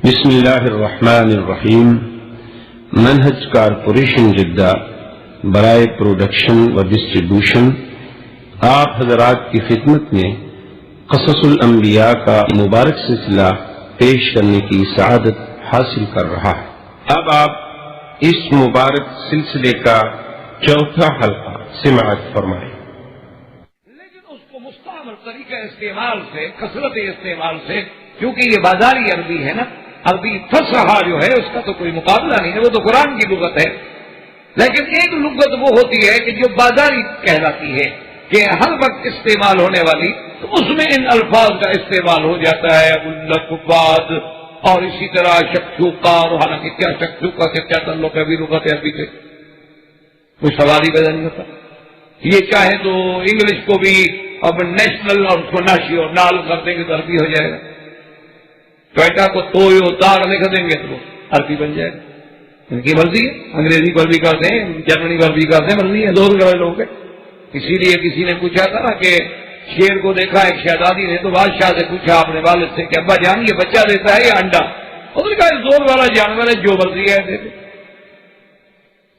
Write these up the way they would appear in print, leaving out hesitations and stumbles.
بسم اللہ الرحمن الرحیم۔ منہج کارپوریشن جدہ برائے پروڈکشن و ڈسٹریبیوشن آپ حضرات کی خدمت میں قصص الانبیاء کا مبارک سلسلہ پیش کرنے کی سعادت حاصل کر رہا ہے۔ اب آپ اس مبارک سلسلے کا چوتھا حلقہ سماعت فرمائیں۔ لیکن اس کو مستعمل طریقہ استعمال سے، کثرت استعمال سے، کیونکہ یہ بازاری عربی ہے نا، عربی فصحا جو ہے اس کا تو کوئی مقابلہ نہیں ہے، وہ تو قرآن کی لغت ہے۔ لیکن ایک لغت وہ ہوتی ہے کہ جو بازاری کہلاتی ہے، کہ ہر وقت استعمال ہونے والی، تو اس میں ان الفاظ کا استعمال ہو جاتا ہے، القباد اور اسی طرح شکشوکا، اور حالانکہ کیا شکشوکا سے کیا تعلق ہے بھی لغت عربی سے، کوئی سوال ہی پیدا نہیں ہوتا۔ یہ چاہے تو انگلش کو بھی اب نیشنل اور اس کو ناشی اور نال کر دیں گے تو عربی ہو جائے گا، ٹویٹا کو تویو تار لکھ دیں گے تو عربی بن جائے گا۔ ان کی مرضی ہے، انگریزی پر بھی کرتے ہیں، جرمنی پر بھی کرتے ہیں، مرضی ہے، دو کرے لوگ ہیں۔ اسی لیے کسی نے پوچھا تھا نا کہ شیر کو دیکھا ایک شہزادی نے، تو بادشاہ سے پوچھا اپنے والد سے کہ ابا جان یہ بچہ دیتا ہے یا انڈا؟ اس نے کہا زور والا جانور ہے، جو مرضی ہے دے دے،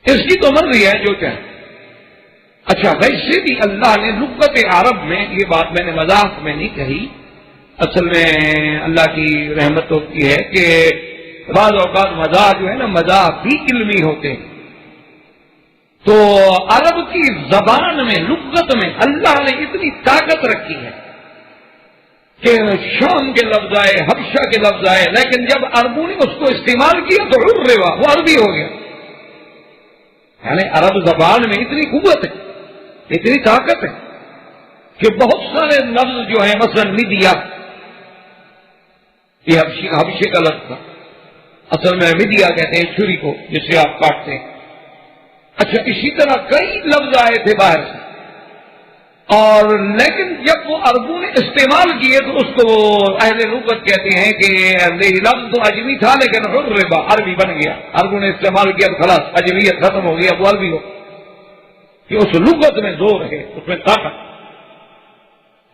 اس کی تو مرضی ہے جو چاہے۔ اچھا، ویسے بھی اللہ نے لغت عرب میں، یہ بات میں نے مذاق میں نہیں کہی، اصل میں اللہ کی رحمت ہوتی ہے کہ بعض اوقات مزاح جو ہے نا، مزاح بھی علمی ہوتے ہیں۔ تو عرب کی زبان میں، لغت میں اللہ نے اتنی طاقت رکھی ہے کہ شام کے لفظ آئے، حبشہ کے لفظ آئے، لیکن جب عربوں نے اس کو استعمال کیا تو عربا، وہ عربی ہو گیا۔ یعنی عرب زبان میں اتنی قوت ہے، اتنی طاقت ہے کہ بہت سارے لفظ جو ہیں، مثلا میڈیا، یہ حبشے کا لفظ تھا، اصل میں میڈیا کہتے ہیں چھری کو جسے آپ کاٹتے ہیں۔ اچھا، اسی طرح کئی لفظ آئے تھے باہر سے، اور لیکن جب وہ عربوں نے استعمال کیے تو اس کو اہل لغت کہتے ہیں کہ لفظ تو اجمی تھا لیکن عربا، عربی بن گیا۔ عربوں نے استعمال کیا تو خلاص اجمیت ختم ہو گیا، وہ عربی ہو، کہ اس لغت میں زور ہے، اس میں طاقت،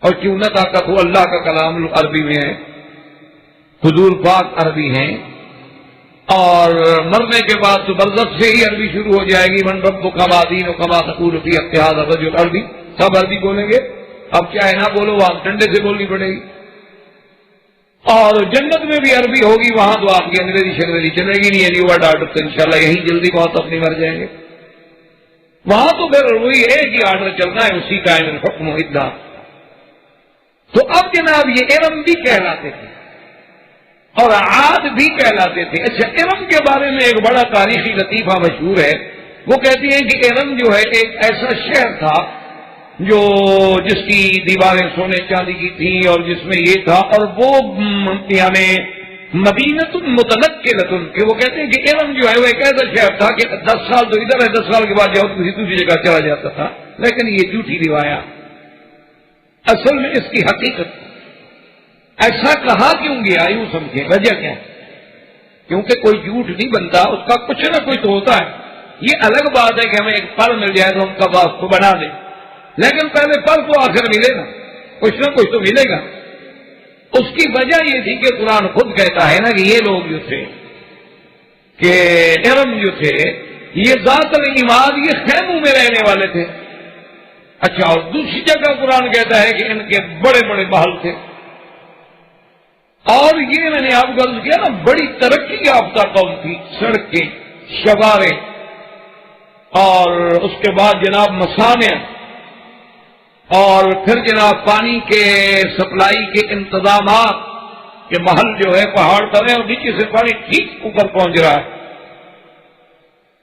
اور کیوں نہ طاقت ہو، اللہ کا کلام عربی میں ہے، حضور پاک عربی ہیں، اور مرنے کے بعد تو برزخ سے ہی عربی شروع ہو جائے گی، من ربک ما دینک ما تقول فی اتحاد الرجل عربی، سب عربی بولیں گے، اب چاہے نہ بولو وہاں ٹنڈے سے بولنی پڑے گی۔ اور جنت میں بھی عربی ہوگی، وہاں تو آپ کی انگریزی شنگریزی چلے گی نہیں، یعنی ورڈ آرڈر تو انشاءاللہ یہیں جلدی بہت اپنی مر جائیں گے، وہاں تو پھر وہی ایک ہی آرڈر چلنا ہے، اسی کا حکم و اطلاع۔ تو اب جناب یہ ارم بھی کہلاتے تھے اور عاد بھی کہلاتے تھے۔ اچھا، ارم کے بارے میں ایک بڑا تاریخی لطیفہ مشہور ہے، وہ کہتی ہیں کہ ارم جو ہے ایک ایسا شہر تھا جو جس کی دیواریں سونے چاندی کی تھیں، اور جس میں یہ تھا، اور وہ یعنی مدینۃ متنقلۃ، کہ وہ کہتے ہیں کہ ارم جو ہے وہ ایک ایسا شہر تھا کہ 10 سال تو ادھر ہے، 10 سال کے بعد جاؤ تو کسی دوسری جگہ چلا جاتا تھا، لیکن یہ جھوٹی روایات، اصل میں اس کی حقیقت ایسا کہا کیوں گیا، یوں سمجھیں وجہ کیا ہے، کیونکہ کوئی جھوٹ نہیں بنتا، اس کا کچھ نہ کچھ تو ہوتا ہے۔ یہ الگ بات ہے کہ ہمیں ایک پل مل جائے تو ہم کباب کو بنا دیں، لیکن پہلے پل تو آخر ملے گا، کچھ نہ کچھ تو ملے گا۔ اس کی وجہ یہ تھی کہ قرآن خود کہتا ہے نا کہ یہ لوگ جو تھے، کہ ارم جو تھے، یہ ذات العماد، یہ خیموں میں رہنے والے تھے۔ اچھا، اور دوسری جگہ قرآن کہتا ہے کہ ان کے بڑے بڑے محل تھے، اور یہ میں نے آپ کو عرض کیا نا، بڑی ترقی یافتہ قوم تھی، سڑکیں، شوارے، اور اس کے بعد جناب مصانع، اور پھر جناب پانی کے سپلائی کے انتظامات، کہ محل جو ہے پہاڑ پر ہے اور نیچے سے پانی ٹھیک اوپر پہنچ رہا ہے۔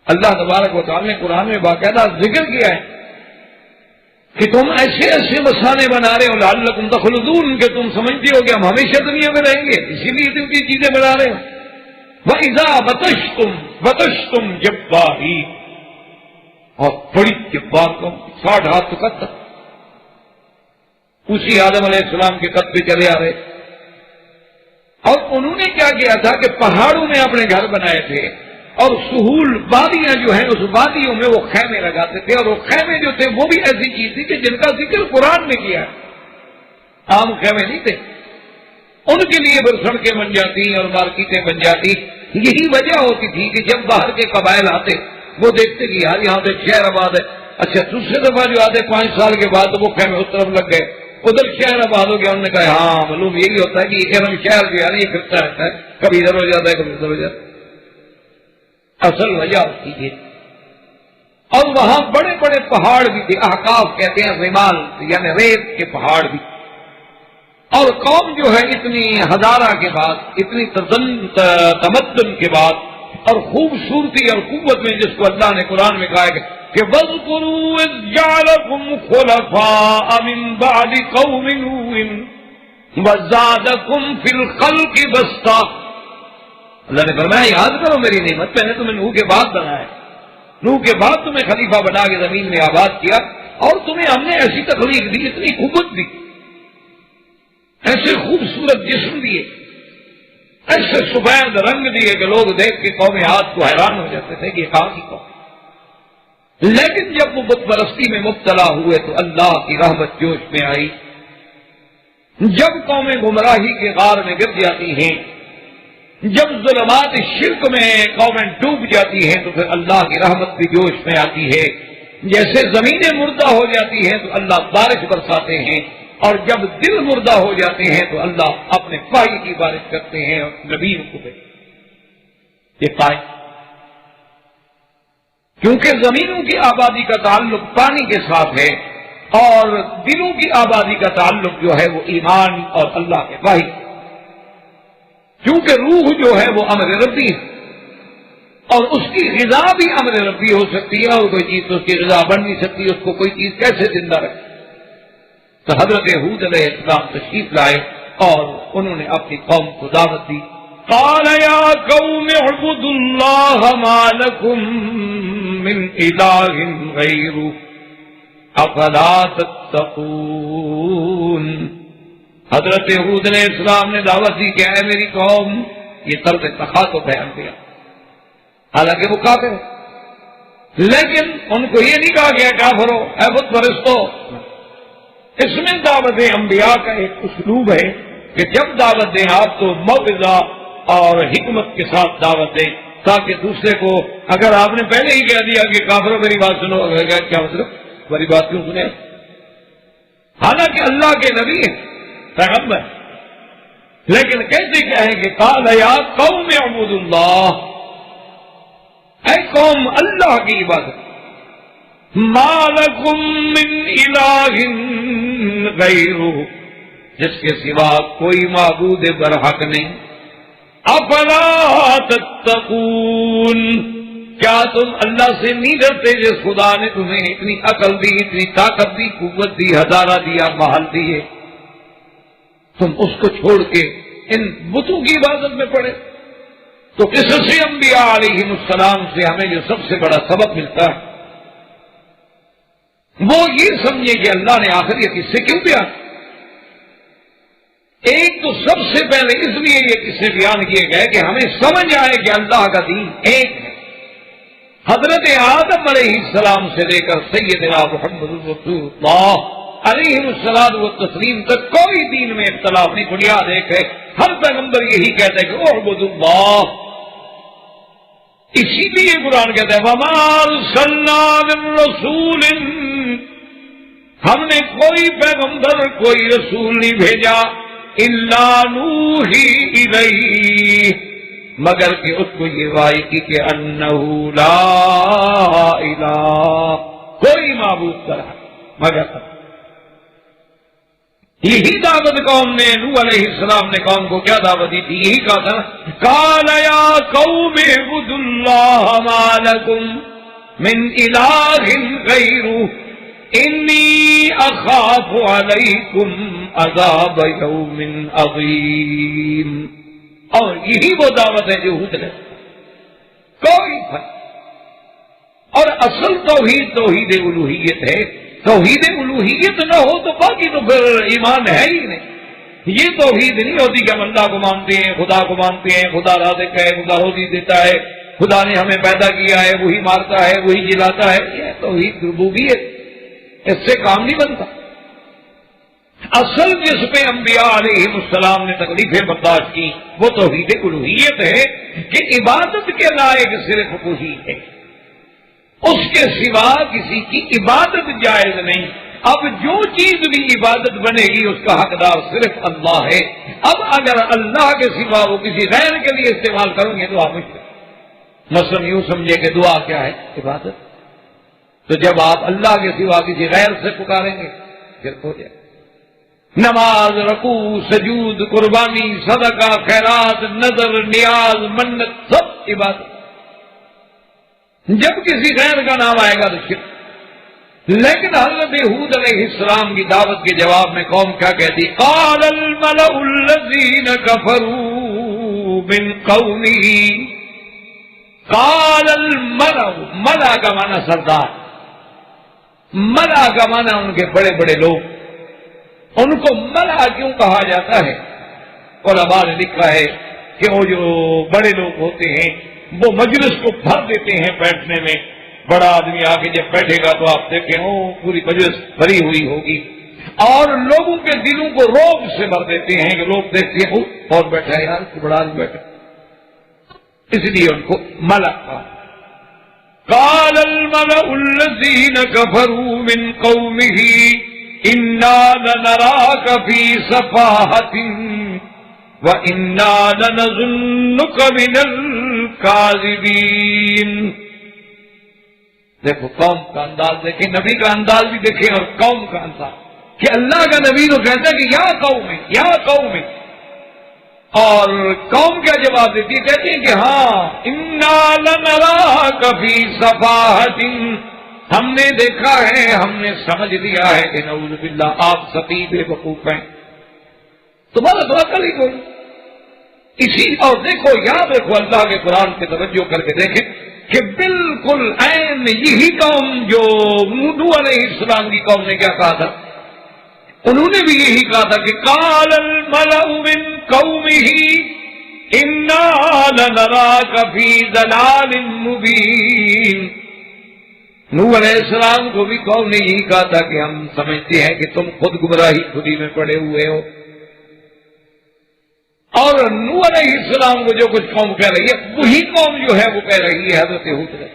اللہ تبارک و تعالی نے قرآن میں باقاعدہ ذکر کیا ہے کہ تم ایسے ایسے مصانع بنا رہے ہو لعلکم تخلدون، کہ تم سمجھتے ہو کہ ہم ہمیشہ دنیا میں رہیں گے، اسی لیے تم کی چیزیں بنا رہے ہو۔ وَإِذَا بَطَشْتُمْ جَبَّارِينَ، اور بڑی جبار قوم، 60 ہاتھ تو قد تک، اسی آدم علیہ السلام کے قد پہ چلے آ رہے، اور انہوں نے کیا کیا تھا کہ پہاڑوں میں اپنے گھر بنائے تھے، اور سہول وادیاں جو ہیں اس وادیوں میں وہ خیمے لگاتے تھے، اور وہ خیمے جو تھے وہ بھی ایسی چیز تھی کہ جن کا ذکر قرآن میں کیا ہے، عام خیمے نہیں تھے، ان کے لیے پھر سڑکیں بن جاتی اور مارکیٹیں بن جاتی. یہی وجہ ہوتی تھی کہ جب باہر کے قبائل آتے وہ دیکھتے کہ یار یہاں پہ شہر آباد ہے. اچھا دوسرے دفعہ جو آتے 5 سال کے بعد تو وہ خیمے اس طرف لگ گئے, ادھر شہر آباد ہو گیا. انہوں نے کہا ہاں معلوم یہی ہوتا ہے کہ یہ شہر جو ہے نا یہ پھرتا رہتا ہے, کبھی ادھر ہو جاتا ہے کبھی ادھر ہو جاتا ہے. اصل وجہ ہوتی ہے. اور وہاں بڑے بڑے پہاڑ بھی تھے, احقاف کہتے ہیں ریمال یعنی ریت کے پہاڑ بھی. اور قوم جو ہے اتنی ہزارہ کے بعد, اتنی تمدن کے بعد اور خوبصورتی اور قوت میں, جس کو اللہ نے قرآن میں کہا ہے کہ وَاذْكُرُوا إِذْ جَعَلَكُمْ خُلَفَاءَ مِن بَعْدِ قَوْمِ نُوحٍ وَزَادَكُمْ فِي الْخَلْقِ بَسْطَةً. اللہ نے فرمایا یاد کرو میری نعمت, میں نے تمہیں نوح کے بعد بنایا, نوح کے بعد تمہیں خلیفہ بنا کے زمین میں آباد کیا, اور تمہیں ہم نے ایسی تخلیق دی, اتنی قوت دی, ایسے خوبصورت جسم دیے, ایسے سفید رنگ دیے کہ لوگ دیکھ کے قوم عاد کو حیران ہو جاتے تھے کہ یہ کہاں کی قوم. لیکن جب وہ بت پرستی میں مبتلا ہوئے تو اللہ کی رحمت جوش میں آئی. جب قومیں گمراہی کے غار میں گر جاتی ہیں, جب ظلمات شرک میں قومیں ڈوب جاتی ہیں, تو پھر اللہ کی رحمت بھی جوش میں آتی ہے. جیسے زمینیں مردہ ہو جاتی ہیں تو اللہ بارش برساتے ہیں, اور جب دل مردہ ہو جاتے ہیں تو اللہ اپنے پائی کی بارش کرتے ہیں اور نبیوں کو یہ پائے. کیونکہ زمینوں کی آبادی کا تعلق پانی کے ساتھ ہے, اور دلوں کی آبادی کا تعلق جو ہے وہ ایمان اور اللہ کے پائی. کیونکہ روح جو ہے وہ امر ربی ہے, اور اس کی غذا بھی امر ربی ہو سکتی ہے, اور کوئی چیز تو اس کی غذا بن نہیں سکتی, اس کو کوئی چیز کیسے زندہ رکھے. تو حضرت ہود علیہ السلام تشریف لائے اور انہوں نے اپنی قوم کو دعوت دی. قال یا قوم اعبدوا اللہ ما لکم من الہ غیرہ افلا تتقون. حضرت ہود علیہ السلام نے دعوت دی کہ اے میری قوم, یہ طرز تخاطب ہے انبیاء, حالانکہ وہ کافر ہیں, لیکن ان کو یہ نہیں کہا گیا کافرو اے بت پرستو. اس میں دعوت انبیاء کا ایک اسلوب ہے کہ جب دعوت دیں آپ تو موعظہ اور حکمت کے ساتھ دعوت دیں, تاکہ دوسرے کو, اگر آپ نے پہلے ہی کہہ دیا کہ کافروں میری بات سنو, کیا مطلب میری بات کیوں سنے, حالانکہ اللہ کے نبی ہیں, پیغمبر, لیکن کیسے کہیں کہ قال یا قوم اعبدوا اللہ, اے قوم اللہ کی عبادت, ما لکم من الہ غیرہ, جس کے سوا کوئی معبود برحق نہیں. افلا تتقون, کیا تم اللہ سے نہیں ڈرتے جس خدا نے تمہیں اتنی عقل دی, اتنی طاقت دی, قوت دی, ہزارہ دیا, محل دیے, تم اس کو چھوڑ کے ان بتوں کی عبادت میں پڑے. تو قصص انبیاء علیہم السلام سے ہمیں جو سب سے بڑا سبق ملتا ہے وہ یہ سمجھے کہ اللہ نے آخر یہ قصے کیوں بیان. ایک تو سب سے پہلے اس لیے یہ قصے بیان کیے گئے کہ ہمیں سمجھ آئے کہ اللہ کا دین ایک ہے. حضرت آدم علیہ السلام سے لے کر سیدنا محمد رسول اللہ علیہ الصلوۃ والتسلیم تک کوئی دین میں اختلاف نہیں. بنیاد ایک ہے, ہر پیغمبر یہی کہتا ہے کہ اعبدوا اللہ. اسی لیے قرآن کہتا ہے وما ارسلنا من رسول, ہم نے کوئی پیغمبر کوئی رسول نہیں بھیجا الا نوحی الیہ, مگر کہ اس کو یہ وحی کی کہ انہ لا الہ, کوئی معبود کرا مگر. یہی دعوت قوم نے, نوح علیہ السلام نے قوم کو کیا دعوت دی تھی, یہی کہا تھا نا قال یا قوم اعبدوا اللہ ما لکم من الہ غیرہ انی اخاف علیکم عذاب یوم عظیم. اور یہی وہ دعوت ہے جو ہود نے کوئی فرق. اور اصل توحید توحید الوہیت ہے. توحید الوہیت نہ ہو تو باقی تو پھر ایمان ہے ہی نہیں. یہ توحید نہیں ہوتی کہ ہم اللہ کو مانتے ہیں, خدا کو مانتے ہیں, خدا رازق ہے, خدا روزی دیتا ہے, خدا نے ہمیں پیدا کیا ہے, وہی مارتا ہے, وہی جلاتا ہے. یہ توحید ربوبیت, اس سے کام نہیں بنتا. اصل جس پہ انبیاء علیہ السلام نے تکلیفیں برداشت کی وہ توحید الوہیت ہے کہ عبادت کے لائق صرف وہی ہے، اس کے سوا کسی کی عبادت جائز نہیں۔ اب جو چیز بھی عبادت بنے گی اس کا حقدار صرف اللہ ہے۔ اب اگر اللہ کے سوا وہ کسی غیر کے لیے استعمال کریں گے تو آپ مثلا یوں سمجھے کہ دعا کیا ہے؟ عبادت۔ تو جب آپ اللہ کے سوا کسی غیر سے پکاریں گے پھر ہو جائے۔ نماز، رکوع، سجود، قربانی، صدقہ، خیرات، نظر، نیاز، منت، سب عبادت۔ جب کسی غیر کا نام آئے گا تو شرک۔ لیکن حضرت ہود علیہ السلام کی دعوت کے جواب میں قوم کیا کہتی؟ قال الملأ الذین کفروا من قومه، قال الملأ، ملأ کا معنی سردار، ملأ کا معنی ان کے بڑے بڑے لوگ۔ ان کو ملأ کیوں کہا جاتا ہے؟ علماء نے لکھا ہے کہ وہ جو بڑے لوگ ہوتے ہیں وہ مجلس کو بھر دیتے ہیں بیٹھنے میں۔ بڑا آدمی آگے جب بیٹھے گا تو آپ دیکھیں پوری مجلس بھری ہوئی ہوگی، اور لوگوں کے دلوں کو روب سے بھر دیتے ہیں کہ لوگ دیکھتے ہیں اور بیٹھا ہے یار بڑا آدمی بیٹھا، اس لیے ان کو ملأ کہا۔ قال الملأ الذین کفروا من قومه انا لنراک فی سفاہۃ وَإِنَّا لَنَظُنُّكَ مِنَ الْكَاذِبِينَ۔ دیکھو قوم کا انداز دیکھیں، نبی کا انداز بھی دیکھیں اور قوم کا انداز، کہ اللہ کا نبی تو کہتا ہے کہ یا قوم ہے، یا قوم ہے، اور قوم کیا جواب دیتی ہے؟ کہتی ہے کہ ہاں اِنَّا لَنَرَاكَ فِي صَفَاہَةٍ، ہم نے دیکھا ہے، ہم نے سمجھ لیا ہے کہ نعوذ باللہ آپ سفیہ بے وقوف ہیں، تمہارا تو عقل ہی کوئی۔ اسی اور دیکھو یاد رکھو، اللہ کے قرآن کی توجہ کر کے دیکھیں کہ بالکل عین یہی قوم جو نوح علیہ السلام کی قوم نے کیا کہا تھا، انہوں نے بھی یہی کہا تھا کہ قال الملأ من قومه انا لنراك في ضلال مبين۔ نوح علیہ السلام کو بھی قوم نے یہی کہا تھا کہ ہم سمجھتے ہیں کہ تم خود گمراہی خودی میں پڑے ہوئے ہو۔ اور نوح علیہ السلام کو جو کچھ قوم کہہ رہی ہے وہی قوم جو ہے وہ کہہ رہی ہے حضرت ہود نے۔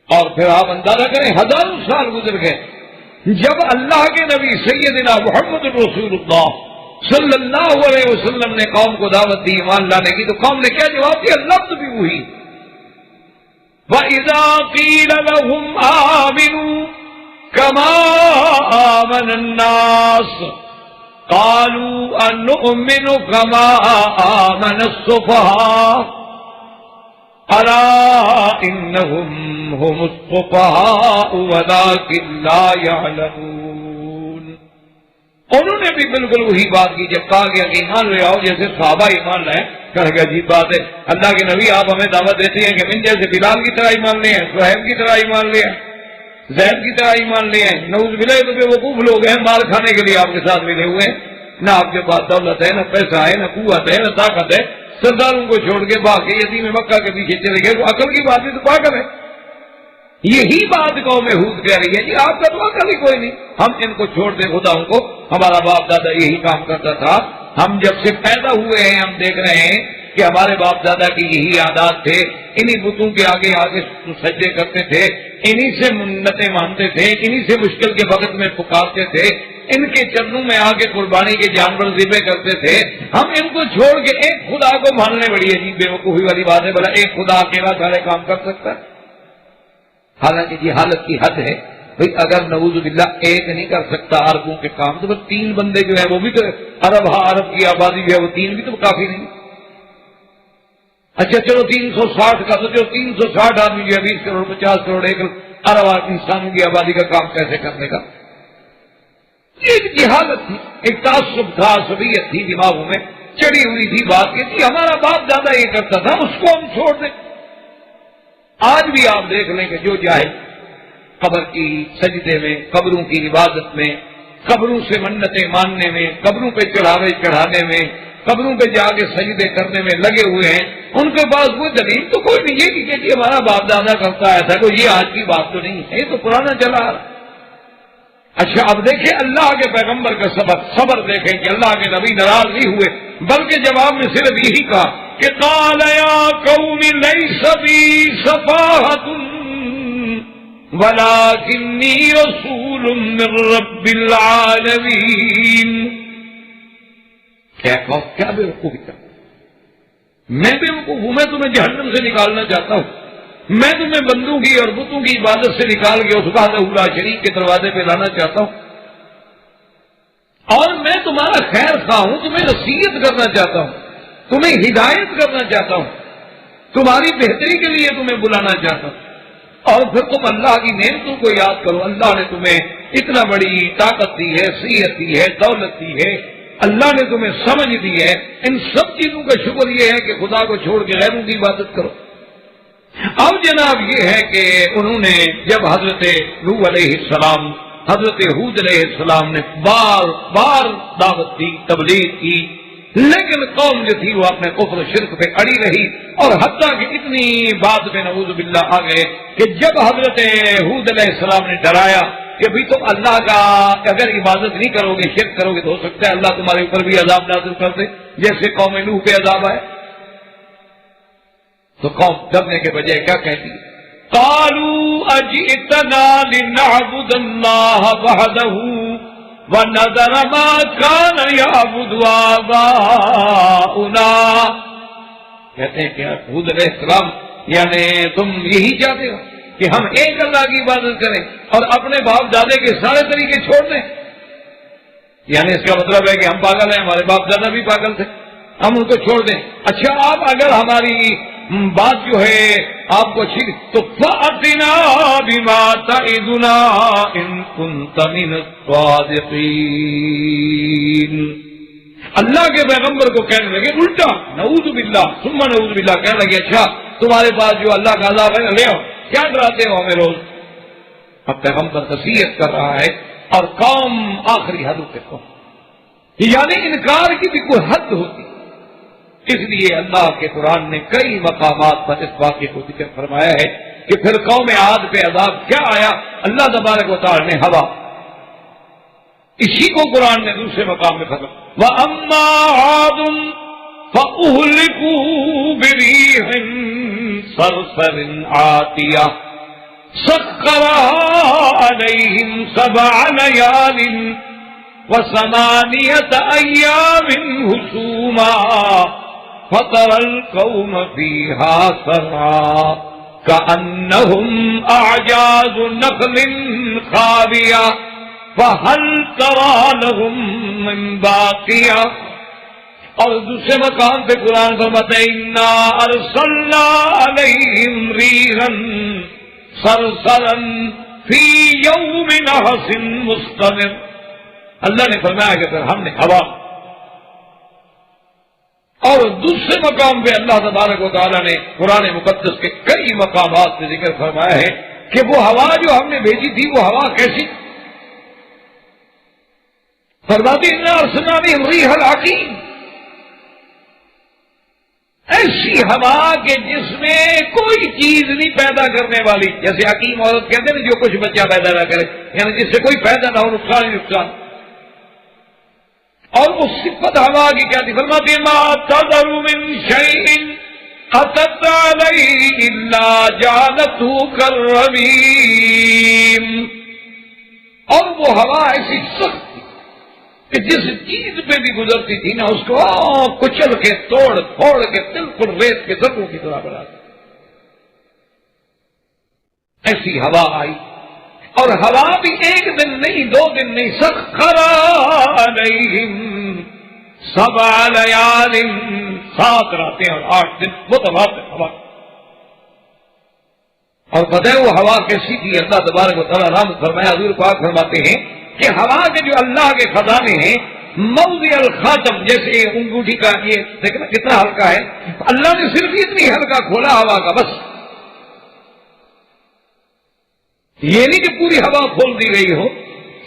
اور پھر آپ اندازہ کریں ہزاروں سال گزر گئے، جب اللہ کے نبی سیدنا محمد رسول اللہ صلی اللہ علیہ وسلم نے قوم کو دعوت دی ایمان لانے کی، تو قوم نے کیا جواب دیا؟ لفظ بھی وہی، وَإِذَا قِيلَ لَهُمْ آمِنُوا كَمَا آمَنَ النَّاسُ قالوا أنؤمن كما آمن السفهاء ألا إنهم هم السفهاء ولكن لا يعلمون۔ انہوں نے بھی بالکل وہی بات کی جب کہا گیا کہ ایمان لے آؤ، جیسے صحابہ ایمان لائے، کہا گیا عجیب بات ہے، اللہ کے نبی آپ ہمیں دعوت دیتے ہیں کہ من جیسے بلال کی طرح ایمان لے ہیں، صہیب کی طرح ایمان لے ہیں، زید کی طرح ایمان لے ہیں۔ نعوذ باللہ تو بے وقوف لوگ ہیں، مال کھانے کے لیے آپ کے ساتھ ملے ہوئے ہیں، نہ آپ کے پاس دولت ہے، نہ پیسہ ہے، نہ قوت ہے، نہ طاقت ہے، سرداروں کو چھوڑ کے بھاگ کے یتیم مکہ کے پیچھے چلے گئے، تو عقل کی بات ہے تو پاگل ہے۔ یہی بات قوم ہود کہہ رہی ہے، جی آپ کا تو عقل ہی کوئی نہیں، ہم ان کو چھوڑ دیں خداؤں کو، ہمارا باپ دادا یہی کام کرتا تھا، ہم جب سے پیدا ہوئے ہیں ہم دیکھ رہے ہیں کہ ہمارے باپ دادا کی یہی عادات تھے، انہی بتوں کے آگے آگے سجدے کرتے تھے، انہی سے منتیں مانتے تھے، انہی سے مشکل کے وقت میں پکارتے تھے، ان کے چرنوں میں آ کے قربانی کے جانور ذبح کرتے تھے، ہم ان کو چھوڑ کے ایک خدا کو ماننے بڑی عجیب بے وقوفی والی بات ہے، بھلا ایک خدا اکیلا سارے کام کر سکتا ہے؟ حالانکہ یہ حالت کی حد ہے بھئی، اگر نعوذ باللہ ایک نہیں کر سکتا عربوں کے کام تو بس 3 بندے جو ہیں وہ بھی تو عرب کی آبادی جو ہے وہ 3 بھی تو کافی نہیں۔ اچھا چلو 360 کا تو جو 360 آدمی جو ہے 20 کروڑ 50 کروڑ ایک عرب انسانوں کی آبادی کا کام کیسے کرنے کا؟ ایک جہالت تھی، ایک تعصب تھا، عصبیت تھی دماغوں میں چڑی ہوئی تھی بات کہ جی ہمارا باپ دادا یہ کرتا تھا اس کو ہم چھوڑ دیں۔ آج بھی آپ دیکھ لیں کہ جو جاہل قبر کی سجدے میں، قبروں کی عبادت میں، قبروں سے منتیں ماننے میں، قبروں پہ چڑھاوے چڑھانے میں، قبروں پہ جا کے سجدے کرنے میں لگے ہوئے ہیں، ان کے پاس کوئی دلیل تو کوئی نہیں ہے کہ جی ہمارا باپ دادا کرتا ہے، کوئی یہ آج کی بات تو نہیں ہے، یہ تو پرانا چلا آ رہا۔ اچھا اب دیکھیں اللہ کے پیغمبر کا صبر دیکھیں کہ اللہ کے نبی ناراض نہیں ہوئے، بلکہ جواب میں صرف یہی کہا کہ قال یا قوم لیس بی سفاہۃ ولکنی رسول من رب العالمین۔ کیا بیوقوفی کا، میں بیوقوف ہوں؟ میں تمہیں جہنم سے نکالنا چاہتا ہوں، میں تمہیں بندوں کی اور بتوں کی عبادت سے نکال کے اس وحدہ لا شریک کے دروازے پہ لانا چاہتا ہوں، اور میں تمہارا خیر خواہ ہوں، تمہیں نصیحت کرنا چاہتا ہوں، تمہیں ہدایت کرنا چاہتا ہوں، تمہاری بہتری کے لیے تمہیں بلانا چاہتا ہوں۔ اور پھر تم اللہ کی نعمتوں کو یاد کرو، اللہ نے تمہیں اتنا بڑی طاقت دی ہے، صحت دی ہے، دولت دی ہے، اللہ نے تمہیں سمجھ دی ہے، ان سب چیزوں کا شکر یہ ہے کہ خدا کو چھوڑ کے غیروں کی عبادت کرو۔ اب جناب یہ ہے کہ انہوں نے جب حضرت نوح علیہ السلام، حضرت ہود علیہ السلام نے بار بار دعوت دی، تبلیغ کی، لیکن قوم جو تھی وہ اپنے کفر و شرک پہ اڑی رہی، اور حتیٰ کہ اتنی بات پہ نعوذ باللہ آ گئے کہ جب حضرت ہود علیہ السلام نے ڈرایا کہ بھی تم اللہ کا اگر عبادت نہیں کرو گے، شرک کرو گے، تو ہو سکتا ہے اللہ تمہارے اوپر بھی عذاب نازل کر دے جیسے قوم نوح پہ عذاب آئے، تو قوم ڈرنے کے بجائے کیا کہتی ہے؟ قالوا اجئتنا لنعبد اللہ وحدہ ونذر ما كان يعبد آباؤنا۔ کہتے ہیں کہ ہود علیہ السلام یعنی تم یہی چاہتے ہو کہ ہم ایک اللہ کی عبادت کریں اور اپنے باپ دادے کے سارے طریقے چھوڑ دیں؟ یعنی اس کا مطلب ہے کہ ہم پاگل ہیں، ہمارے باپ دادا بھی پاگل تھے، ہم ان کو چھوڑ دیں۔ اچھا آپ اگر ہماری بات جو ہے آپ کو اچھی تو فَأْتِنَا بِمَا تَعِدُنَا إِن كُنتَ مِنَ الصَّادِقِينَ۔ اللہ کے پیغمبر کو کہنے لگے الٹا، نعوذ باللہ ثم نعوذ باللہ، کہنے لگے اچھا تمہارے پاس جو اللہ کا عذاب ہے لے آؤ، کیا ڈراتے ہو ہمیں روز؟ اب پیغمبر نصیحت کر رہا ہے اور قوم آخری حد پہ پہنچ، یعنی انکار کی بھی کوئی حد ہوتی۔ اس لیے اللہ کے قرآن نے کئی مقامات پر اس واقعے کو ذکر فرمایا ہے کہ پھر قوم عاد پہ عذاب کیا آیا۔ اللہ تبارک و تعالی نے ہوا، اسی کو قرآن نے دوسرے مقام میں فرمایا وَأَمَّا عَادٌ فَأُهْلِكُوا بِرِيحٍ صَرْصَرٍ عَاتِيَةٍ سَخَّرَهَا عَلَيْهِمْ 7 لَيَالٍ وَثَمَانِيَةَ أَيَّامٍ حُسُومًا فَتَرَى الْقَوْمَ فِيهَا صَرْعَىٰ كَأَنَّهُمْ أَعْجَازُ نَخْلٍ خَاوِيَةٍ فَهَلْ تَرَىٰ لَهُم مِّن بَاقِيَةٍ۔ اور دوسرے مقام پہ قرآن فرماتا ہے اِنَّا أَرْسَلْنَا عَلَيْهِمْ رِيحًا صَرْصَرًا فِي يَوْمٍ نَحْسٍ مُسْتَمِرٍ۔ اللہ نے فرمایا کہ پھر ہم نے ہوا، اور دوسرے مقام پہ اللہ تبارک و تعالیٰ نے قرآن مقدس کے کئی مقامات سے ذکر فرمایا ہے کہ وہ ہوا جو ہم نے بھیجی تھی وہ ہوا کیسی؟ فرماتی اِنَّا أَرْسَلْنَا عَلَيْهِمْ رِيحًا الْعَقِيمَ، ایسی ہوا کہ جس میں کوئی چیز نہیں پیدا کرنے والی، جیسے حکیم عورت کہتے ہیں جو کچھ بچہ پیدا نہ کرے، یعنی جس سے کوئی پیدا نہ ہو، نقصان ہی نقصان۔ اور وہ صفت ہوا کی کیا تھی؟ فرماتی مَا تَذَرُ مِن شَيْءٍ أَتَتْ عَلَيْهِ إِلَّا جَعَلَتْهُ كَالرَّمِيمِ۔ اور وہ ہوا ایسی سخت تھی کہ جس چیز پہ بھی گزرتی تھی نا اس کو کچل کے توڑ پھوڑ کے بالکل ریت کے ذروں کی طرح بنا دی، ایسی ہوا آئی۔ اور ہوا بھی ایک دن نہیں، 2 دن نہیں، سخر علیہم 7 لیال، 7 راتیں اور 8 دن متواتر ہوا۔ اور پتہ ہے وہ ہوا کیسی تھی؟ اللہ تبارک و تعالیٰ رحمت فرمایا، حضور پاک فرماتے ہیں کہ ہوا کے جو اللہ کے خزانے ہیں موضع الخاتم، جیسے انگوٹھی کا یہ دیکھنا کتنا ہلکا ہے، اللہ نے صرف اتنی ہلکا کھولا ہوا کا، بس یہ نہیں کہ پوری ہوا کھول دی گئی ہو،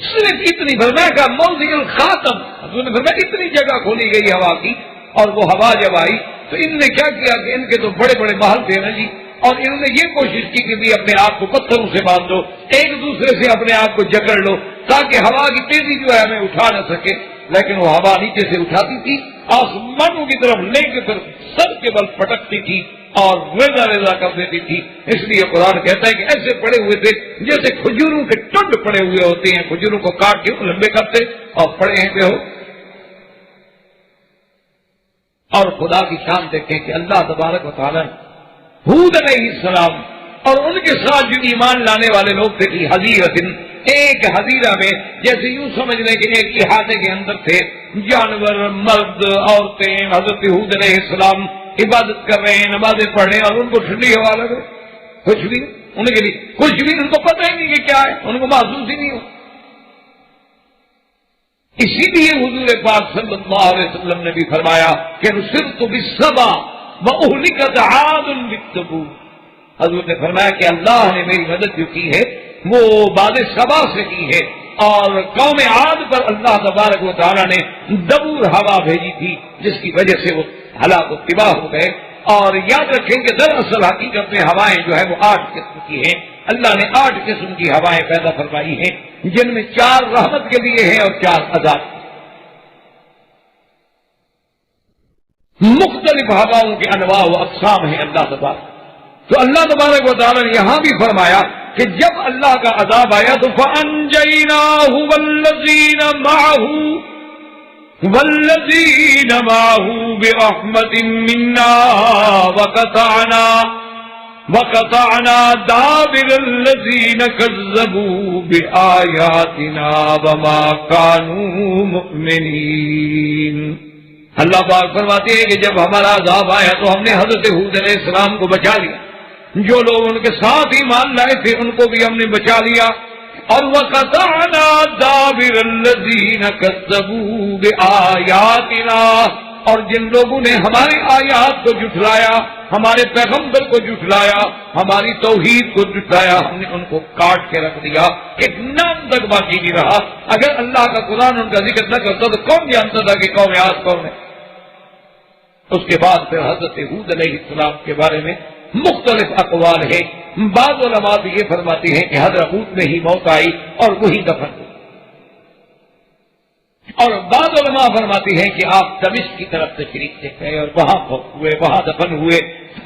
صرف اتنی فرمایا کہ موضع الخاتم، حضور نے فرمایا اتنی جگہ کھولی گئی ہوا کی۔ اور وہ ہوا جب آئی تو ان نے کیا کیا کہ ان کے تو بڑے بڑے محل تھے نا جی، اور انہوں نے یہ کوشش کی کہ بھی اپنے آپ کو پتھروں سے باندھ دو، ایک دوسرے سے اپنے آپ کو جکڑ لو تاکہ ہوا کی تیزی جو ہے ہمیں اٹھا نہ سکے، لیکن وہ ہوا نیچے سے اٹھاتی تھی، آسمانوں کی طرف لے کے پھر سر کے بل پٹکتی تھی اور ریزا ریزا کر دیتی تھی۔ اس لیے قرآن کہتا ہے کہ ایسے پڑے ہوئے تھے جیسے کھجوروں کے ٹنڈ پڑے ہوئے ہوتے ہیں، کھجوروں کو کاٹ کے لمبے کرتے اور پڑے ہیں پہ ہو۔ اور خدا کی شان دیکھیں کہ اللہ تبارک و تعالیٰ ہود علیہ السلام اور ان کے ساتھ جو ایمان لانے والے لوگ تھے کہ حضیرۃ، ایک حضیرہ میں جیسے یوں سمجھ لیں کہ ایک احاطے کے اندر تھے جانور، مرد، عورتیں، حضرت ہود علیہ السلام عبادت کر رہے ہیں، نمازیں پڑھ رہے ہیں اور ان کو ٹھنڈی ہوا لگے، کچھ بھی ان کے لیے کچھ بھی ان کو پتہ ہی نہیں کہ کیا ہے، ان کو محسوس ہی نہیں ہو۔ اسی لیے حضور پاک صلی اللہ علیہ وسلم نے بھی فرمایا کہ نصرت بالصبا واہلكت عاد بالتبو، حضور نے فرمایا کہ اللہ نے میری مدد جو کی ہے وہ باد صبا سے کی ہے، اور قوم عاد پر اللہ تبارک و تعالیٰ نے دبور ہوا بھیجی تھی جس کی وجہ سے وہ ہلاک و تباہ ہو گئے۔ اور یاد رکھیں کہ دراصل حقیقت میں ہوائیں جو ہے وہ 8 قسم کی ہیں، اللہ نے 8 قسم کی ہوائیں پیدا فرمائی ہیں جن میں 4 رحمت کے لیے ہیں اور 4 عذاب۔ مختلف ہواؤں کے انواع و اقسام ہیں اللہ تبارک۔ تو اللہ تبارک و تعالیٰ نے یہاں بھی فرمایا کہ جب اللہ کا عذاب آیا تو فَأَنْجَيْنَاهُ وَالَّذِينَ مَعَهُ بِرَحْمَةٍ مِنَّا وَقَطَعْنَا دَابِرَ الَّذِينَ كَذَّبُوا بِآيَاتِنَا وَمَا كَانُوا مُؤْمِنِينَ۔ اللہ پاک فرماتے ہیں کہ جب ہمارا عذاب آیا تو ہم نے حضرت ہود علیہ السلام کو بچا لیا، جو لوگ ان کے ساتھ ایمان لائے تھے ان کو بھی ہم نے بچا لیا، اور وَقَطَعْنَا دَابِرَ الَّذِينَ كَذَّبُوا بِآيَاتِنَا، اور جن لوگوں نے ہماری آیات کو جھٹلایا، ہمارے پیغمبر کو جھٹلایا، ہماری توحید کو جھٹلایا، ہم نے ان کو کاٹ کے رکھ دیا، ایک نام تک باقی نہیں رہا۔ اگر اللہ کا قرآن ان کا ذکر نہ کرتا تو کون جانتا تھا کہ قوم عاد کون ہے؟ اس کے بعد پھر حضرت ہود علیہ السلام کے بارے میں مختلف اقوال ہیں۔ بعض علماء بھی یہ فرماتے ہیں کہ حضرت ہود میں ہی موت آئی اور وہی دفن ہوئی، اور بعض علماء فرماتے ہیں کہ آپ دمشق کی طرف تشریف لے گئے اور وہاں ہوئے، وہاں دفن ہوئے۔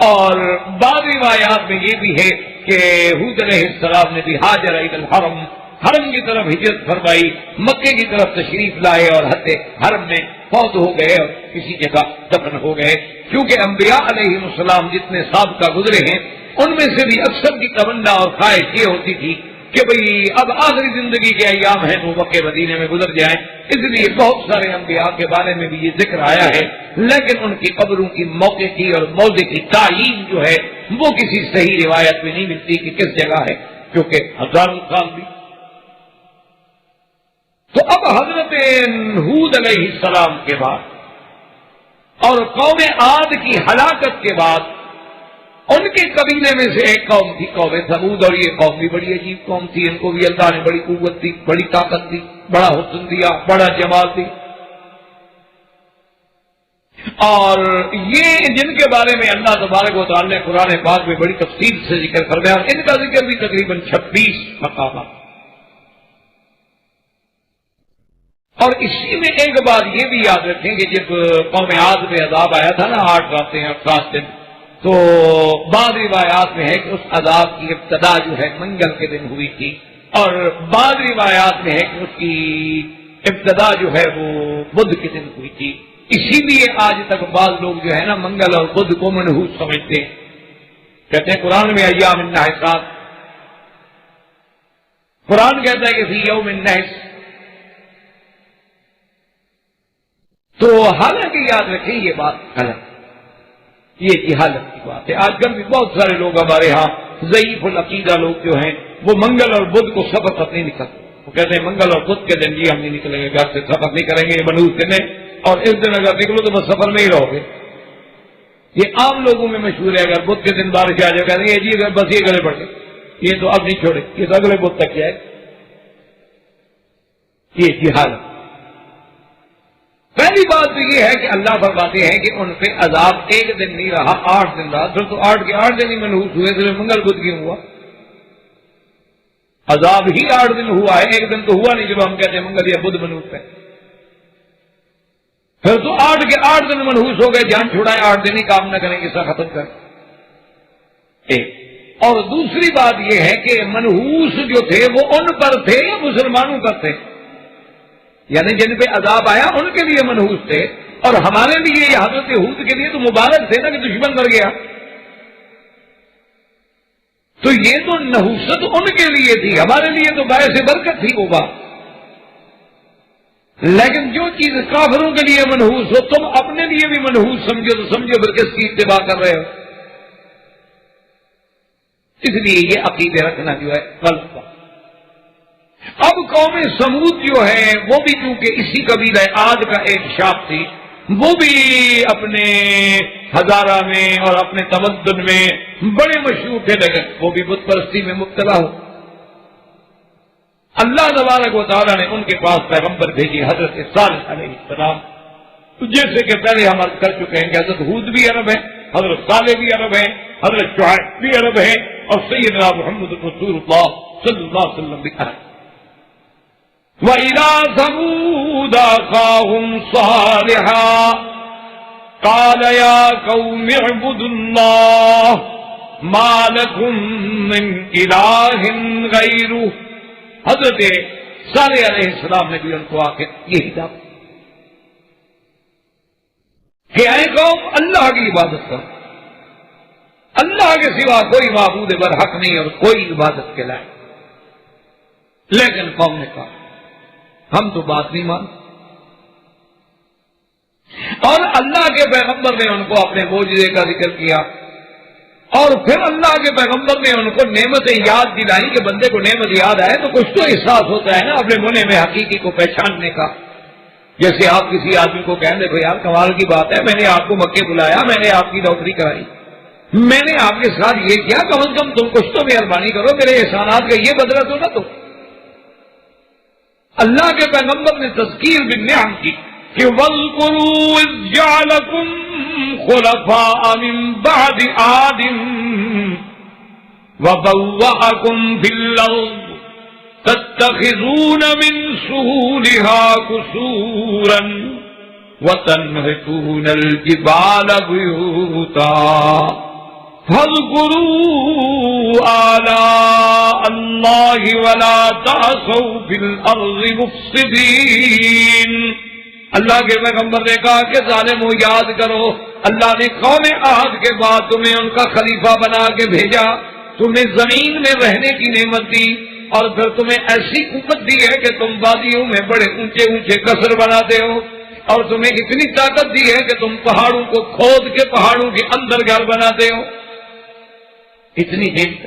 اور بعض روایات میں یہ بھی ہے کہ ہود علیہ السلام نے بھی ہاجر الی الحرم، حرم کی طرف ہجرت فرمائی، مکے کی طرف تشریف لائے اور حد حرم میں فوت ہو گئے اور کسی جگہ دفن ہو گئے۔ کیونکہ انبیاء علیہ السلام جتنے سابقہ گزرے ہیں ان میں سے بھی اکثر کی تمنا اور خواہش یہ ہوتی تھی کہ بھئی اب آخری زندگی کے ایام ہیں تو مکے مدینے میں گزر جائیں، اس لیے بہت سارے انبیاء کے بارے میں بھی یہ ذکر آیا ہے، لیکن ان کی قبروں کی موقع کی اور موضع کی تعیین جو ہے وہ کسی صحیح روایت میں نہیں ملتی کہ کس جگہ ہے، کیونکہ ہزاروں سال بھی۔ تو اب حضرت ہود علیہ السلام کے بعد اور قوم عاد کی ہلاکت کے بعد ان کے قبیلے میں سے ایک قوم تھی قوم ثمود، اور یہ قوم بھی بڑی عجیب قوم تھی، ان کو بھی اللہ نے بڑی قوت دی، بڑی طاقت دی، بڑا حسن دیا، بڑا جمال دی، اور یہ جن کے بارے میں اللہ تبارک و تعالی نے قرآن پاک میں بڑی تفصیل سے ذکر فرمایا، اور ان کا ذکر بھی تقریباً 26 مقامات۔ اور اسی میں ایک بات یہ بھی یاد رکھیں کہ جب قوم عاد پہ عذاب آیا تھا نا 8 راتیں اور 7 دن، تو بعض روایات میں ہے کہ اس عذاب کی ابتدا جو ہے منگل کے دن ہوئی تھی، اور بعض روایات میں ہے کہ اس کی ابتدا جو ہے وہ بدھ کے دن ہوئی تھی۔ اسی لیے آج تک بعض لوگ جو ہے نا منگل اور بدھ کو منحوس سمجھتے ہیں، کہتے ہیں قرآن میں ایام النحسات، قرآن کہتا ہے کہ فی یوم النحس، تو حالانکہ یاد رکھیں یہ بات غلط، یہ جہالت کی بات ہے۔ آج کل بھی بہت سارے لوگ ہمارے ہاں ضعیف العقیدہ لوگ جو ہیں وہ منگل اور بدھ کو سفر پر نہیں نکلتے، وہ کہتے ہیں منگل اور بدھ کے دن جی ہم نہیں نکلیں گے گھر سے، سفر نہیں کریں گے، یہ منحوس دن ہے، اور اس دن اگر نکلو تو بس سفر میں ہی رہو گے۔ یہ عام لوگوں میں مشہور ہے، اگر بدھ کے دن بارش آ جائے کہتے ہیں جی اگر بس یہ گلے پڑ گئے، یہ تو اب نہیں چھوڑے، یہ تو اگلے بدھ تک جائے، یہ جہالت۔ پہلی بات تو یہ ہے کہ اللہ فرماتے ہیں کہ ان پہ عذاب ایک دن نہیں رہا، 8 دن رہا، پھر تو 8 کے 8 دن ہی منحوس ہوئے، تو منگل بدھ کیوں ہوا؟ عذاب ہی 8 دن ہوا ہے، ایک دن تو ہوا نہیں جب ہم کہتے ہیں منگل یا بدھ منحوس ہے۔ پھر تو 8 کے 8 دن منحوس ہو گئے، جان چھوڑائے 8 دن ہی کام نہ کریں، اسے ختم کر ایک۔ اور دوسری بات یہ ہے کہ منحوس جو تھے وہ ان پر تھے یا مسلمانوں پر تھے؟ یعنی جن پہ عذاب آیا ان کے لیے منحوس تھے، اور ہمارے لیے یہ حضرت ہود کے لیے تو مبارک تھے نا کہ دشمن مر گیا، تو یہ تو نحوست ان کے لیے تھی، ہمارے لیے تو باعث برکت تھی وہ بات۔ لیکن جو چیز کافروں کے لیے منحوس ہو تم اپنے لیے بھی منحوس سمجھو، تو سمجھو پھر کس کی اتباع کر رہے ہو؟ اس لیے یہ عقیدے رکھنا جو ہے غلط بات۔ اب قوم سمود جو ہے وہ بھی کیونکہ اسی قبیلہ عاد کا ایک شاخ تھی، وہ بھی اپنے ہزارہ میں اور اپنے تمدن میں بڑے مشہور تھے، لیکن وہ بھی بت پرستی میں مبتلا ہو۔ اللہ تبارک و تعالیٰ نے ان کے پاس پیغمبر بھیجی حضرت صالح علیہ السلام، جیسے کہ پہلے ہم عرض کر چکے ہیں کہ حضرت ہود بھی عرب ہیں، حضرت صالح بھی عرب ہیں، حضرت شعیب بھی عرب ہیں، اور سیدنا محمد رسول اللہ صلی اللہ علیہ وسلم بھی عرب۔ وَإِلَىٰ ثَمُودَ أَخَاهُمْ صَالِحًا قَالَ يَا قَوْمِ اعْبُدُوا اللَّهَ مَا لَكُم مِّنْ إِلَٰهٍ غَيْرُهُ۔ حضرت صالح علیہ السلام نے بھی ان کو آ کے یہی دعوت کہ اے قوم اللہ کی عبادت کرو، اللہ کے سوا کوئی معبود برحق نہیں اور کوئی عبادت کے لائق۔ لیکن قوم نے کہا ہم تو بات نہیں مانتے، اور اللہ کے پیغمبر نے ان کو اپنے معجزے کا ذکر کیا، اور پھر اللہ کے پیغمبر نے ان کو نعمتیں یاد دلائی کہ بندے کو نعمت یاد آئے تو کچھ تو احساس ہوتا ہے نا اپنے منہ میں حقیقی کو پہچاننے کا۔ جیسے آپ کسی آدمی کو کہیں دیکھو یار کمال کی بات ہے، میں نے آپ کو مکے بلایا، میں نے آپ کی ڈاکٹری کرائی، میں نے آپ کے ساتھ یہ کیا، کم از کم تم کچھ تو مہربانی کرو، میرے احسانات کا یہ بدلہ تو نہ دو۔ اللہ کے پیغمبر نے تذکیر بالنعم کی کہ وَاذْكُرُوا إِذْ جَعَلَكُمْ خُلَفَاءَ مِن بَعْدِ عَادٍ وَبَوَّأَكُمْ فِي الْأَرْضِ تَتَّخِذُونَ مِن سُهُولِهَا قُصُورًا وَتَنْحِتُونَ الْجِبَالَ بُيُوتًا فَاذْكُرُوا آلَاءَ اللَّهِ وَلَا تَعْثَوْا فِي الْأَرْضِ مُفْسِدِينَ۔ اللہ کے پیغمبر نے کہا کہ ظالموں یاد کرو، اللہ نے قوم عاد کے بعد تمہیں ان کا خلیفہ بنا کے بھیجا، تمہیں زمین میں رہنے کی نعمت دی، اور پھر تمہیں ایسی قوت دی ہے کہ تم وادیوں میں بڑے اونچے اونچے قصر بناتے ہو، اور تمہیں اتنی طاقت دی ہے کہ تم پہاڑوں کو کھود کے پہاڑوں کے اندر گھر بناتے ہو، اتنی نعمت۔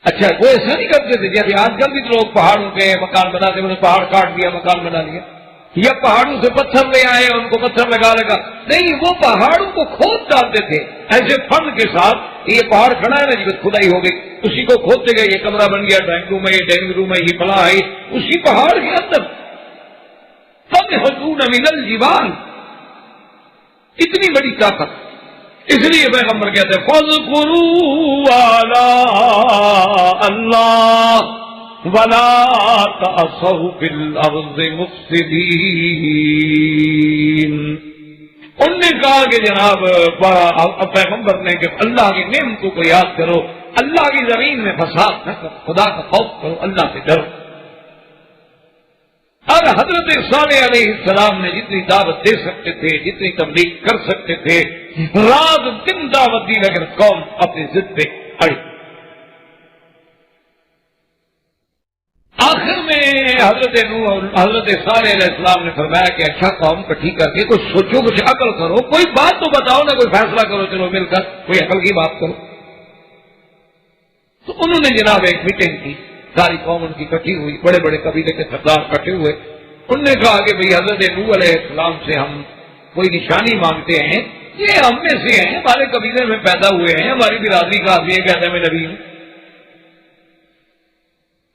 اچھا وہ ایسا نہیں کرتے تھے جیسے آج کل بھی لوگ پہاڑوں پہ مکان بناتے ہیں، پہاڑ کاٹ دیا مکان بنا لیا، یا پہاڑوں سے پتھر لے آئے ان کو پتھر لگا لگا، نہیں وہ پہاڑوں کو کھود ڈالتے تھے ایسے فن کے ساتھ، یہ پہاڑ کھڑا ہے نا جی کھدائی ہو گئی، اسی کو کھودتے گئے، یہ کمرہ بن گیا ڈرائنگ روم ہے، یہ ڈائننگ روم ہے، یہ فلاں ہے، اسی پہاڑ کے اندر تنحتون من الجبال، اتنی بڑی طاقت۔ اس لیے پیغمبر کہتے ہیں فَاذْكُرُوا آلَاءَ اللَّهِ وَلَا تَعْثَوْا فِي الْأَرْضِ مُفْسِدِينَ۔ ان نے کہا کہ جناب پیغمبر نے کہ اللہ کی نعمتوں کو یاد کرو، اللہ کی زمین میں فساد نہ کرو، خدا کا خوف کرو، اللہ سے ڈرو۔ اور حضرت صالح علیہ السلام نے جتنی دعوت دے سکتے تھے، جتنی تبلیغ کر سکتے تھے، رات دن دعوت دی، لیکن قوم اپنی ضد پہ اڑی۔ آخر میں حضرت صالح علیہ السلام نے فرمایا کہ اچھا قوم اکٹھی کر کے کچھ سوچو، کچھ عقل کرو، کوئی بات تو بتاؤ نا، کوئی فیصلہ کرو، چلو مل کر کوئی عقل کی بات کرو۔ تو انہوں نے جناب ایک میٹنگ کی، ساری قوم ان کی اکٹھی ہوئی، بڑے بڑے قبیلے کے سردار اکٹھے ہوئے، انہوں نے کہا کہ بھئی حضرت نوح علیہ السلام سے ہم کوئی نشانی مانگتے ہیں، یہ ہم میں سے ہیں، ہمارے قبیلے میں پیدا ہوئے ہیں، ہماری برادری کا آدمی کہتا ہے میں نبی ہوں۔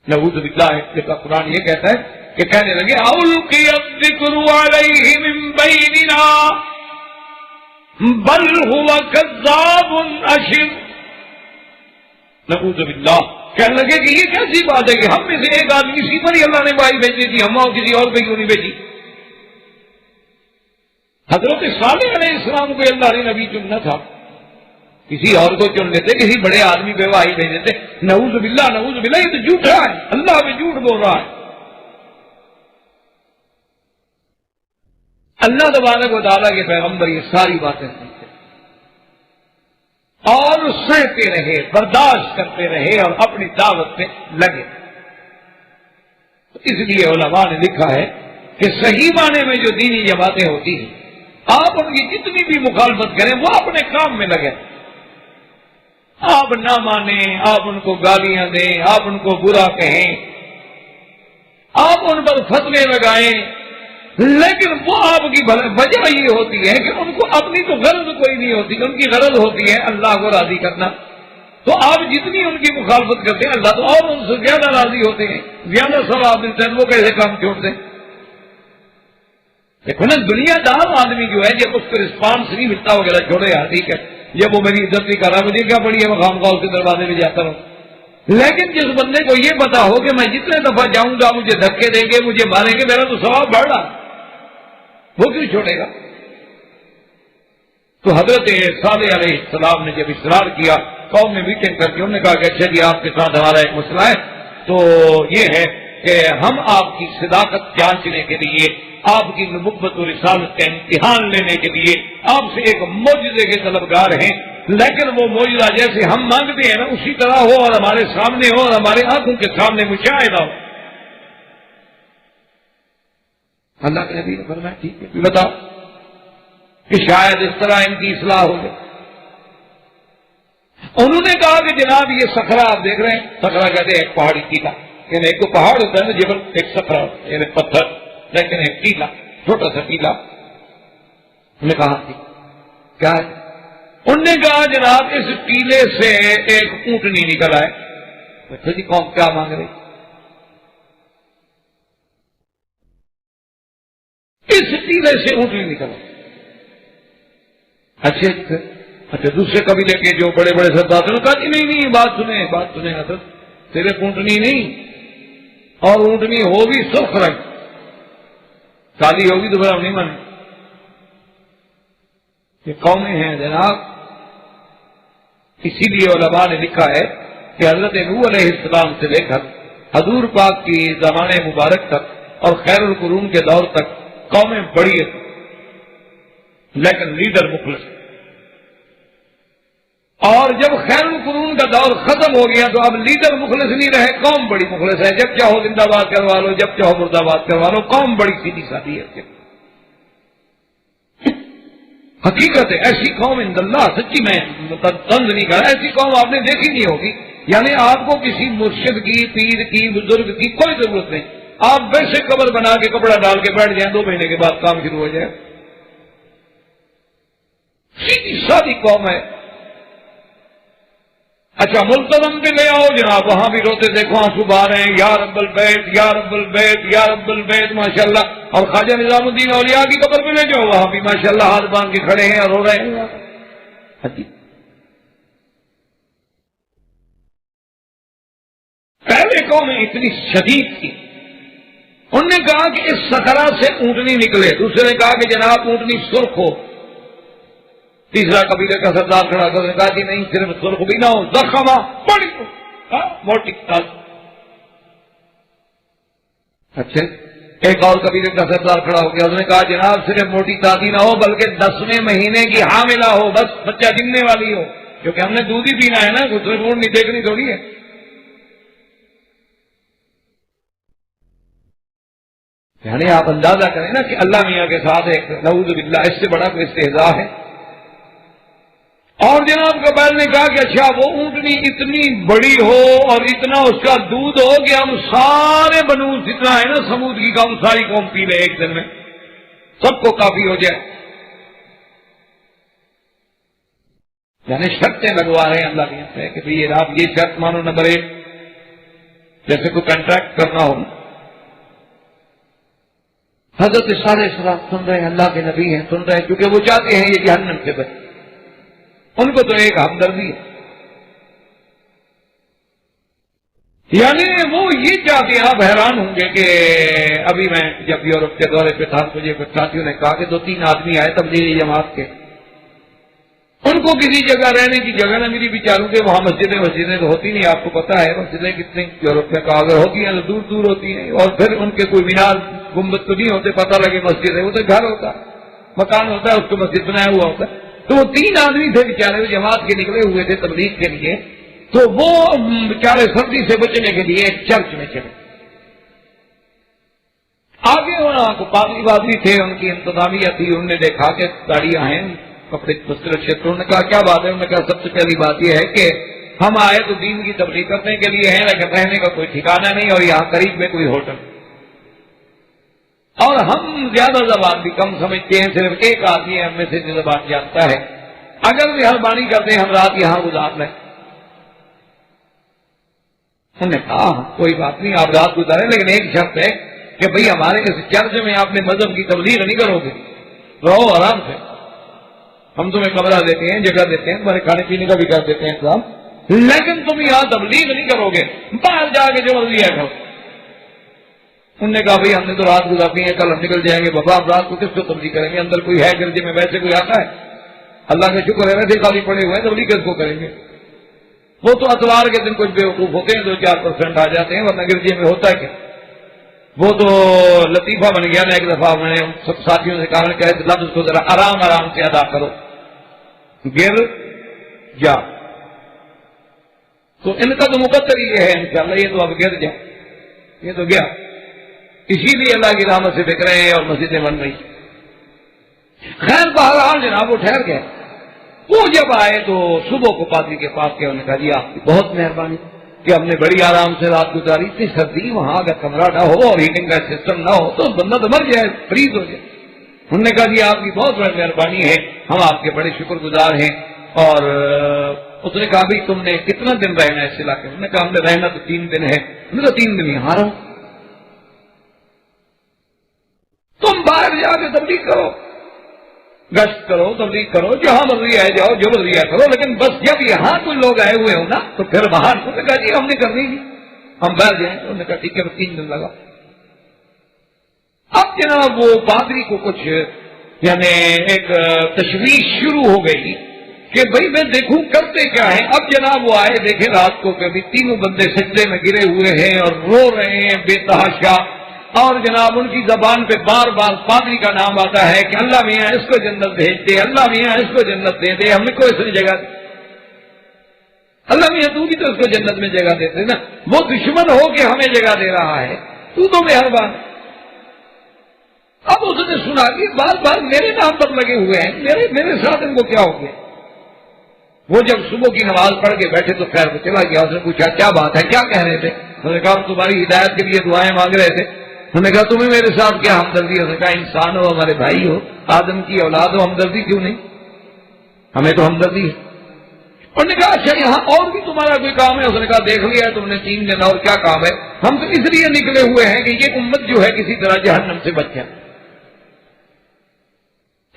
نعوذ باللہ، کا قرآن یہ کہتا ہے کہ کہنے لگے القی الذکر علیہ من بیننا بل هو کذاب اشر. نعوذ باللہ. کہنے لگے کہ یہ کیسی بات ہے کہ ہم میں سے ایک آدمی اسی پر ہی اللہ نے وحی بھیجی تھی، ہم اور کسی اور پہ کیوں نہیں بھیجی؟ حضرت صالح علیہ السلام کو اللہ نے نبی چننا تھا، کسی اور کو چن لیتے، کسی بڑے آدمی پہ وحی بھیج دیتے. نعوذ باللہ نعوذ باللہ، یہ تو جھوٹا ہے، اللہ پہ جھوٹ بول رہا ہے. اللہ تبارک و تعالیٰ کے پیغمبر یہ ساری باتیں سنتے اور سہتے رہے، برداشت کرتے رہے اور اپنی دعوت میں لگے. اس لیے علماء نے لکھا ہے کہ صحیح معنی میں جو دینی جماعتیں ہوتی ہیں، آپ ان کی جتنی بھی مخالفت کریں وہ اپنے کام میں لگے. آپ نہ مانیں، آپ ان کو گالیاں دیں، آپ ان کو برا کہیں، آپ ان پر فتوے لگائیں، لیکن وہ آپ کی وجہ یہ ہوتی ہے کہ ان کو اپنی تو غرض کوئی نہیں ہوتی، ان کی غرض ہوتی ہے اللہ کو راضی کرنا. تو آپ جتنی ان کی مخالفت کرتے ہیں اللہ تو اور ان سے زیادہ راضی ہوتے ہیں، زیادہ ثواب ملتے ہیں. وہ کیسے کام چھوڑ دیں؟ دیکھو نا، دنیا دار آدمی جو ہے جب اس کو رسپانس نہیں ملتا وغیرہ چھوڑے یار ٹھیک ہے، جب وہ میری عزت نہیں کر رہا مجھے کیا پڑی ہے، میں خام خواہ اس کے دروازے میں جاتا رہوں. لیکن جس بندے کو یہ پتا ہو کہ میں جتنے دفعہ جاؤں گا مجھے دھکے دیں گے، مجھے ماریں گے، میرا تو ثواب بڑھ رہا، وہ کیوں چھوڑے گا؟ تو حضرت صالح علیہ السلام نے جب اصرار کیا، قوم میں میٹنگ کر کے انہوں نے کہا کہ اچھا جی آپ کے ساتھ ہمارا ایک مسئلہ ہے، تو یہ ہے کہ ہم آپ کی صداقت جانچنے کے لیے، آپ کی نبوت و رسالت کا امتحان لینے کے لیے آپ سے ایک معجزے کے طلبگار ہیں، لیکن وہ معجزہ جیسے ہم مانگتے ہیں نا اسی طرح ہو اور ہمارے سامنے ہو اور ہمارے آنکھوں کے سامنے مشاہدہ ہو. اللہ کے نبی نے فرمایا ٹھیک ہے بتاؤ کہ شاید اس طرح ان کی اصلاح ہو جائے. انہوں نے کہا کہ جناب یہ صخرہ آپ دیکھ رہے ہیں، صخرہ کہتے ہیں ایک پہاڑی ٹیلا، یعنی ایک تو پہاڑ ہوتا ہے نا جبل، ایک صخرہ یعنی پتھر، لیکن ایک ٹیلا، چھوٹا سا ٹیلا. انہوں نے کہا کیا ہے؟ انہوں نے کہا جناب اس ٹیلے سے ایک اونٹنی نکل آئے. اچھا جی قوم کیا مانگ رہی؟ اس ٹیلے سے اونٹنی نکل آئے. اچھا دوسرے قبیلے کے جو بڑے بڑے سردار نے کہا جی نہیں بات سنیں حضرت، صرف اونٹنی نہیں اور اونٹنی ہوگی سرخ رنگ، کالی ہوگی تو پھر ہم نہیں مانیں. یہ قومیں ہیں جناب. اسی لیے علماء نے لکھا ہے کہ حضرت نوح علیہ السلام سے لے کر حضور پاک کی زمانے مبارک تک اور خیر القرون کے دور تک قومیں بڑی ہیں لیکن لیڈر مخلص. اور جب خیر القرون کا دور ختم ہو گیا تو اب لیڈر مخلص نہیں رہے، قوم بڑی مخلص ہے. جب چاہو زندہ باد کروا لو، جب چاہو مردہ باد کروا لو، قوم بڑی سیدھی سادھی ہے. حقیقت ہے ایسی قوم عند اللہ، سچی میں طنز نہیں کر رہا، ایسی قوم آپ نے دیکھی نہیں ہوگی. یعنی آپ کو کسی مرشد کی، پیر کی، بزرگ کی کوئی ضرورت نہیں، آپ ویسے قبر بنا کے کپڑا ڈال کے بیٹھ جائیں، 2 مہینے کے بعد کام شروع ہو جائے. سیدھی سادی قوم ہے. اچھا ملتزم بھی لے آؤ جناب، وہاں بھی روتے دیکھو آنسو بہا رہے ہیں، یا رب البیت یا رب البیت یا رب البیت ماشاءاللہ. اور خواجہ نظام الدین اولیاء کی قبر پہ لے جاؤ، وہاں بھی ماشاءاللہ ہاتھ باندھ کے کھڑے ہیں اور رو رہے ہیں. پہلے قومیں اتنی شدید تھی. انہوں نے کہا کہ اس صخرہ سے اونٹنی نکلے، دوسرے نے کہا کہ جناب اونٹنی سرخ ہو، تیسرا قبیلے کا سردار کھڑا کر نے کہا کہ نہیں صرف سرخ بھی نہ ہو، زخمہ بڑی موٹی تاز. اچھا ایک اور قبیلے کا سردار کھڑا ہو گیا، اس نے کہا جناب صرف موٹی تازی نہ ہو بلکہ 10ویں مہینے کی حاملہ ہو، بس بچہ جننے والی ہو، کیونکہ ہم نے دودھ ہی پینا ہے نا، کچھ روڈ نہیں دیکھنی تھوڑی ہے. یعنی آپ اندازہ کریں نا کہ اللہ میاں کے ساتھ ایک نعوذ باللہ اس سے بڑا کوئی استہزاء ہے. اور جناب قبائل نے کہا کہ اچھا وہ اونٹنی اتنی بڑی ہو اور اتنا اس کا دودھ ہو کہ ہم سارے بنو جتنا ہے نا سمود کی قوم ساری قوم پی لے ایک دن میں، سب کو کافی ہو جائے. یعنی شرطیں لگوا رہے ہیں اللہ کے سے کہ بھئی آپ یہ شرط مانو. نمبر 1 جیسے کوئی کنٹریکٹ کرنا ہو حضرت صالح السلام سن رہے ہیں، اللہ کے نبی ہیں، سن رہے ہیں، کیونکہ وہ چاہتے ہیں یہ جہنم سے بچے، ان کو تو ایک ہمدردی ہے، یعنی وہ یہ چاہتے ہیں۔ آپ حیران ہوں گے کہ ابھی میں جب یورپ کے دورے پہ تھا، مجھے کچھ ساتھیوں نے کہا کہ 2-3 آدمی آئے تبلیغی جماعت کے، ان کو کسی جگہ رہنے کی جگہ نہ ملی بیچاروں کے، وہاں مسجدیں تو ہوتی نہیں، آپ کو پتا ہے مسجدیں کتنی یورپ میں کا اگر ہوتی ہیں تو دور دور ہوتی ہیں، اور پھر ان کے کوئی مینار گنبد تو نہیں ہوتے، پتہ لگے مسجد ہے، وہ تو گھر ہوتا ہے، مکان ہوتا ہے، اس کو مسجد بنایا ہوا ہوتا ہے۔ تو وہ 3 آدمی تھے بیچارے، وہ جماعت کے نکلے ہوئے تھے تبلیغ کے لیے، تو وہ بیچارے سردی سے بچنے کے لیے ایک چرچ میں چلے، آگے وہاں کو پادری تھے، ان کی انتظامیہ تھی، انہوں نے دیکھا کہ گاڑیاں ہیں، کپڑے مسترد چھیتر، انہوں نے کہا کیا بات ہے؟ انہوں نے کہا سب سے پہلی بات یہ ہے کہ ہم آئے تو دین کی تبلیغ کرنے کے لیے ہیں، لیکن رہنے کا کوئی ٹھکانہ نہیں، اور یہاں قریب میں کوئی ہوٹل، اور ہم زیادہ زبان بھی کم سمجھتے ہیں، صرف ایک آدمی ہم میں سے جو زبان جانتا ہے، اگر مہربانی کرتے ہیں ہم رات یہاں گزار لیں۔ انہوں نے کہا کوئی بات نہیں، آپ رات گزاریں، لیکن ایک شرط ہے کہ بھئی ہمارے اس چرچ میں آپ نے مذہب کی تبلیغ نہیں کرو گے، رہو آرام سے، ہم تمہیں کمرہ دیتے ہیں، جگہ دیتے ہیں، تمہارے کھانے پینے کا بھی کر دیتے ہیں انتظام، لیکن تم یہاں تبلیغ نہیں کرو گے، باہر جا کے جو مرضی ہے کرو۔ انہوں نے کہا بھئی ہم نے تو رات گزارنی ہے، کل ہم نکل جائیں گے، بابا آپ رات کو کس کو تبلیغ کریں گے؟ اندر کوئی ہے گرجے میں ویسے کوئی آتا ہے؟ اللہ کا شکر ہے ویسے خالی پڑے ہوئے ہیں، تبلیغ کس کو کریں گے؟ وہ تو اتوار کے دن کچھ بیوقوف ہوتے ہیں، 2-4% آ جاتے ہیں، ورنہ گرجے میں ہوتا ہے کہ وہ تو لطیفہ بن گیا نا۔ ایک دفعہ میں نے سب ساتھیوں سے کہا کہ لفظ کو ذرا آرام آرام سے ادا کرو، گر جا، تو ان کا تو مقدر یہ ہے انشاءاللہ، یہ تو اب گر جا، یہ تو گیا، اسی لیے اللہ کی رحمت سے بک رہے ہیں اور مسجدیں بن رہی۔ خیر بہرحال جناب وہ ٹھہر گئے، وہ جب آئے تو صبح کو پادری کے پاس گئے، انہوں نے کہا جی آپ کی بہت مہربانی کہ ہم نے بڑی آرام سے رات گزاری، اتنی سردی وہاں اگر کمرہ نہ ہو اور ہیٹنگ کا سسٹم نہ ہو تو بندہ تو مر جائے، فریز ہو جائے۔ انہوں نے کہا جی آپ کی بہت بڑی مہربانی ہے، ہم آپ کے بڑے شکر گزار ہیں۔ اور اس نے کہا بھائی تم نے کتنا دن رہنا ہے اس علاقے میں؟ انہوں نے کہا ہم نے رہنا تو 3 دن ہے۔ انہوں نے کہا 3 دن یہاں رہو، تم باہر جا کے تبلیغ کرو، گشت کرو، تبلیغ کرو، جہاں مرضی آئے جاؤ، جو مرضی آئے کرو، لیکن بس جب یہاں کوئی لوگ آئے ہوئے ہوں نا تو پھر باہر۔ انہوں نے کہا جی ہم نے کرنی نہیں، ہم باہر جائیں۔ انہوں نے کہا ٹھیک ہے، 3 دن لگا۔ اب جناب وہ پادری کو کچھ یعنی ایک تشویش شروع ہو گئی کہ بھئی میں دیکھوں کرتے کیا ہیں۔ اب جناب وہ آئے، دیکھے رات کو کہ 3 بندے سجدے میں گرے ہوئے ہیں اور رو رہے ہیں بے تحاشا، اور جناب ان کی زبان پہ بار بار پادری کا نام آتا ہے کہ اللہ میاں اس کو جنت بھیج دے، اللہ میاں اس کو جنت دے دے، ہم کو اس میں جگہ دے، اللہ میاں تو بھی تو اس کو جنت میں جگہ دیتے نا، وہ دشمن ہو کے ہمیں جگہ دے رہا ہے، تو مہربان۔ اب اس نے سنا کہ بار بار میرے نام پر لگے ہوئے ہیں، میرے ساتھ ان کو کیا ہو گیا۔ وہ جب صبح کی نماز پڑھ کے بیٹھے تو خیر چلا گیا، اس نے پوچھا کیا بات ہے، کیا کہہ رہے تھے؟ انہوں نے کہا تمہاری ہدایت کے لیے دعائیں مانگ رہے تھے۔ انہوں نے کہا تمہیں میرے ساتھ کیا ہمدردی؟ اس نے کہا انسان ہو، ہمارے بھائی ہو، آدم کی اولاد ہو، ہمدردی کیوں نہیں؟ ہمیں تو ہمدردی ہے۔ انہوں نے کہا اچھا یہاں اور بھی تمہارا کوئی کام ہے؟ اس نے کہا دیکھ لیا تم نے 3 دن، اور کیا کام ہے؟ ہم تو اس لیے نکلے ہوئے ہیں کہ یہ امت جو ہے کسی طرح جہنم سے بچ جائے۔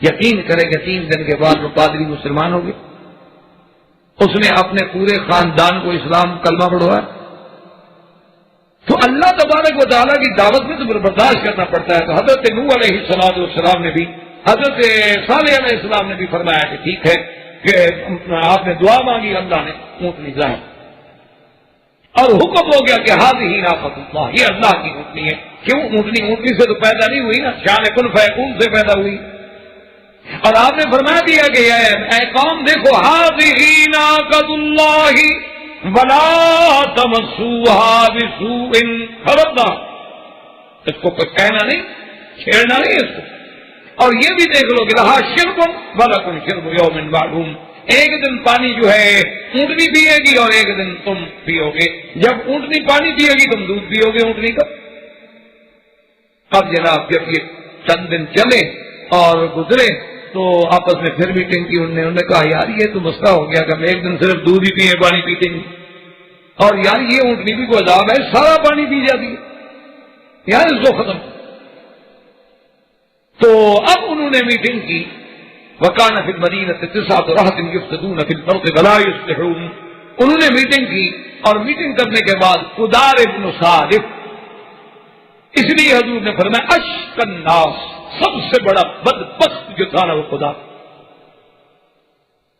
یقین کرے کہ 3 دن کے بعد وہ پادری مسلمان ہو گئے، اس نے اپنے پورے خاندان کو اسلام کلمہ پڑھوایا۔ تو اللہ تبارک و تعالیٰ کی دعوت میں تو برداشت کرنا پڑتا ہے۔ تو حضرت نوح علیہ السلام نے بھی، حضرت صالح علیہ السلام نے بھی فرمایا کہ ٹھیک ہے کہ آپ نے دعا مانگی، اللہ نے اونٹنی ظاہر، اور حکم ہو گیا کہ ہذہ ناقۃ اللہ، یہ اللہ کی اونٹنی ہے۔ کیوں؟ اونٹنی سے تو پیدا نہیں ہوئی نا، شان کن فیکون سے پیدا ہوئی۔ اور آپ نے فرما دیا کہ اے قوم دیکھو، ہذہ ناقۃ اللہ ولا تمسوها بسوء، خبردار اس کو کچھ کہنا نہیں، چھیڑنا نہیں اس کو۔ اور یہ بھی دیکھ لو کہ رہا شرب ولکم شرب یوم معلوم، ایک دن پانی جو ہے اونٹنی پیے گی اور ایک دن تم پیو گے۔ جب اونٹنی پانی پیے گی تم دودھ پیو گے اونٹنی کا۔ اب جناب جب یہ چند دن چلے اور گزرے تو آپس میں پھر میٹنگ کی، انہوں نے کہا یار یہ تو مسئلہ ہو گیا کہ ہم ایک دن صرف دودھ ہی پیے، پانی پیتے نہیں، اور یار یہ اونٹنی بھی کوئی عذاب ہے، سارا پانی پی جاتی ہے، یار اس کو ختم۔ تو اب انہوں نے میٹنگ کی، وَكَانَ فِي الْمَدِينَةِ تِسْعَةُ رَهْطٍ يُفْسِدُونَ فِي الْأَرْضِ وَلَا يُصْلِحُونَ، انہوں نے میٹنگ کی، اور میٹنگ کرنے کے بعد قدار ابن صادق، اس لیے حضور نے فرمایا اشق الناس، سب سے بڑا بدبخت جو تھا نا وہ خدا،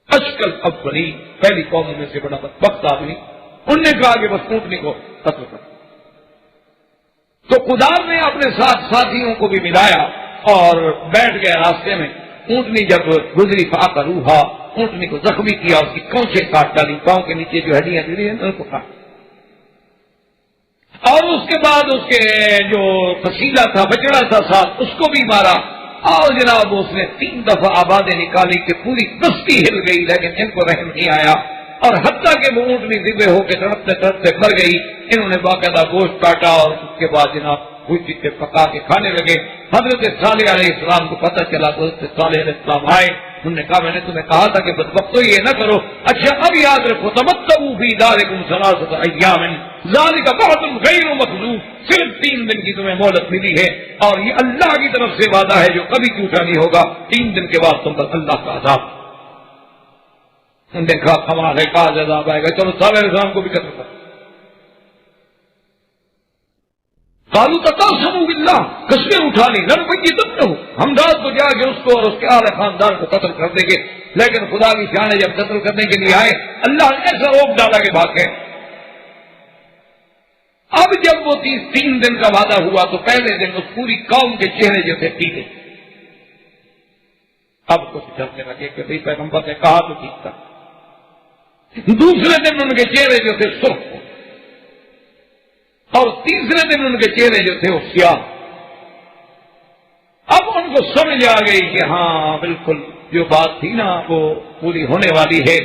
اشق الاولین، پہلی قوموں میں سے بڑا بدبخت آدمی، انہوں نے کہا کہ بس اونٹنی کو قتل کر۔ تو قدار نے اپنے ساتھ ساتھیوں کو بھی ملایا اور بیٹھ گئے راستے میں۔ اونٹنی جب گزری فعقروہا، اونٹنی کو زخمی کیا، اس کی کونچے کاٹ ڈالی، پاؤں کے نیچے جو ہڈیاں گری ہیں ان کو کاٹ، اور اس کے بعد اس کے جو فصیلہ تھا، بچڑا تھا ساتھ، اس کو بھی مارا، اور جناب اس نے 3 دفعہ آبادیں نکالی کہ پوری بستی ہل گئی، لیکن ان کو رحم نہیں آیا، اور حتیٰ کہ وہ اونٹنی ذبح ہو کے تڑپتے تڑپتے مر گئی۔ انہوں نے باقاعدہ گوشت کاٹا اور اس کے بعد جناب کوئی چیزیں پکا کے کھانے لگے۔ حضرت صالح علیہ السلام کو پتہ چلا تو حضرت صالح علیہ السلام آئے، انہوں نے کہا میں نے تمہیں کہا تھا کہ بدبختو یہ نہ کرو، اچھا اب یاد رکھو تمتعوا فی دارکم 3 ایام ذالک بعد غیر مخلوق، صرف 3 دن کی تمہیں مہلت ملی ہے، اور یہ اللہ کی طرف سے وعدہ ہے جو کبھی ٹوٹا نہیں ہوگا، 3 دن کے بعد تم پر اللہ کا عذاب۔ انہوں نے کہا کمال ہے، کہا عذاب آئے گا، چلو صالح علیہ السلام کو بھی قتل کر۔ قالوا تقاسموا باللہ، قسمیں اٹھا لی، لنبیتنہ، ہم رات کو جا کے اس کو اور اس کے اہل خاندان کو قتل کر دیں گے، لیکن خدا کی شان ہے جب قتل کرنے کے لیے آئے اللہ نے ایسا روک ڈالا کہ بھاگ گئے۔ اب جب وہ 3 دن کا وعدہ ہوا تو پہلے دن اس پوری قوم کے چہرے جو تھے پیلے، اب کچھ چلنے لگے کہ بھائی پیغمبر نے کہا تو ٹھیک تھا۔ دوسرے دن ان کے چہرے جو تھے سرخ، اور تیسرے دن ان کے چہرے جو تھے وہ سیاہ۔ اب ان کو سمجھ آ گئی کہ ہاں بالکل جو بات تھی نا وہ پوری ہونے والی ہے،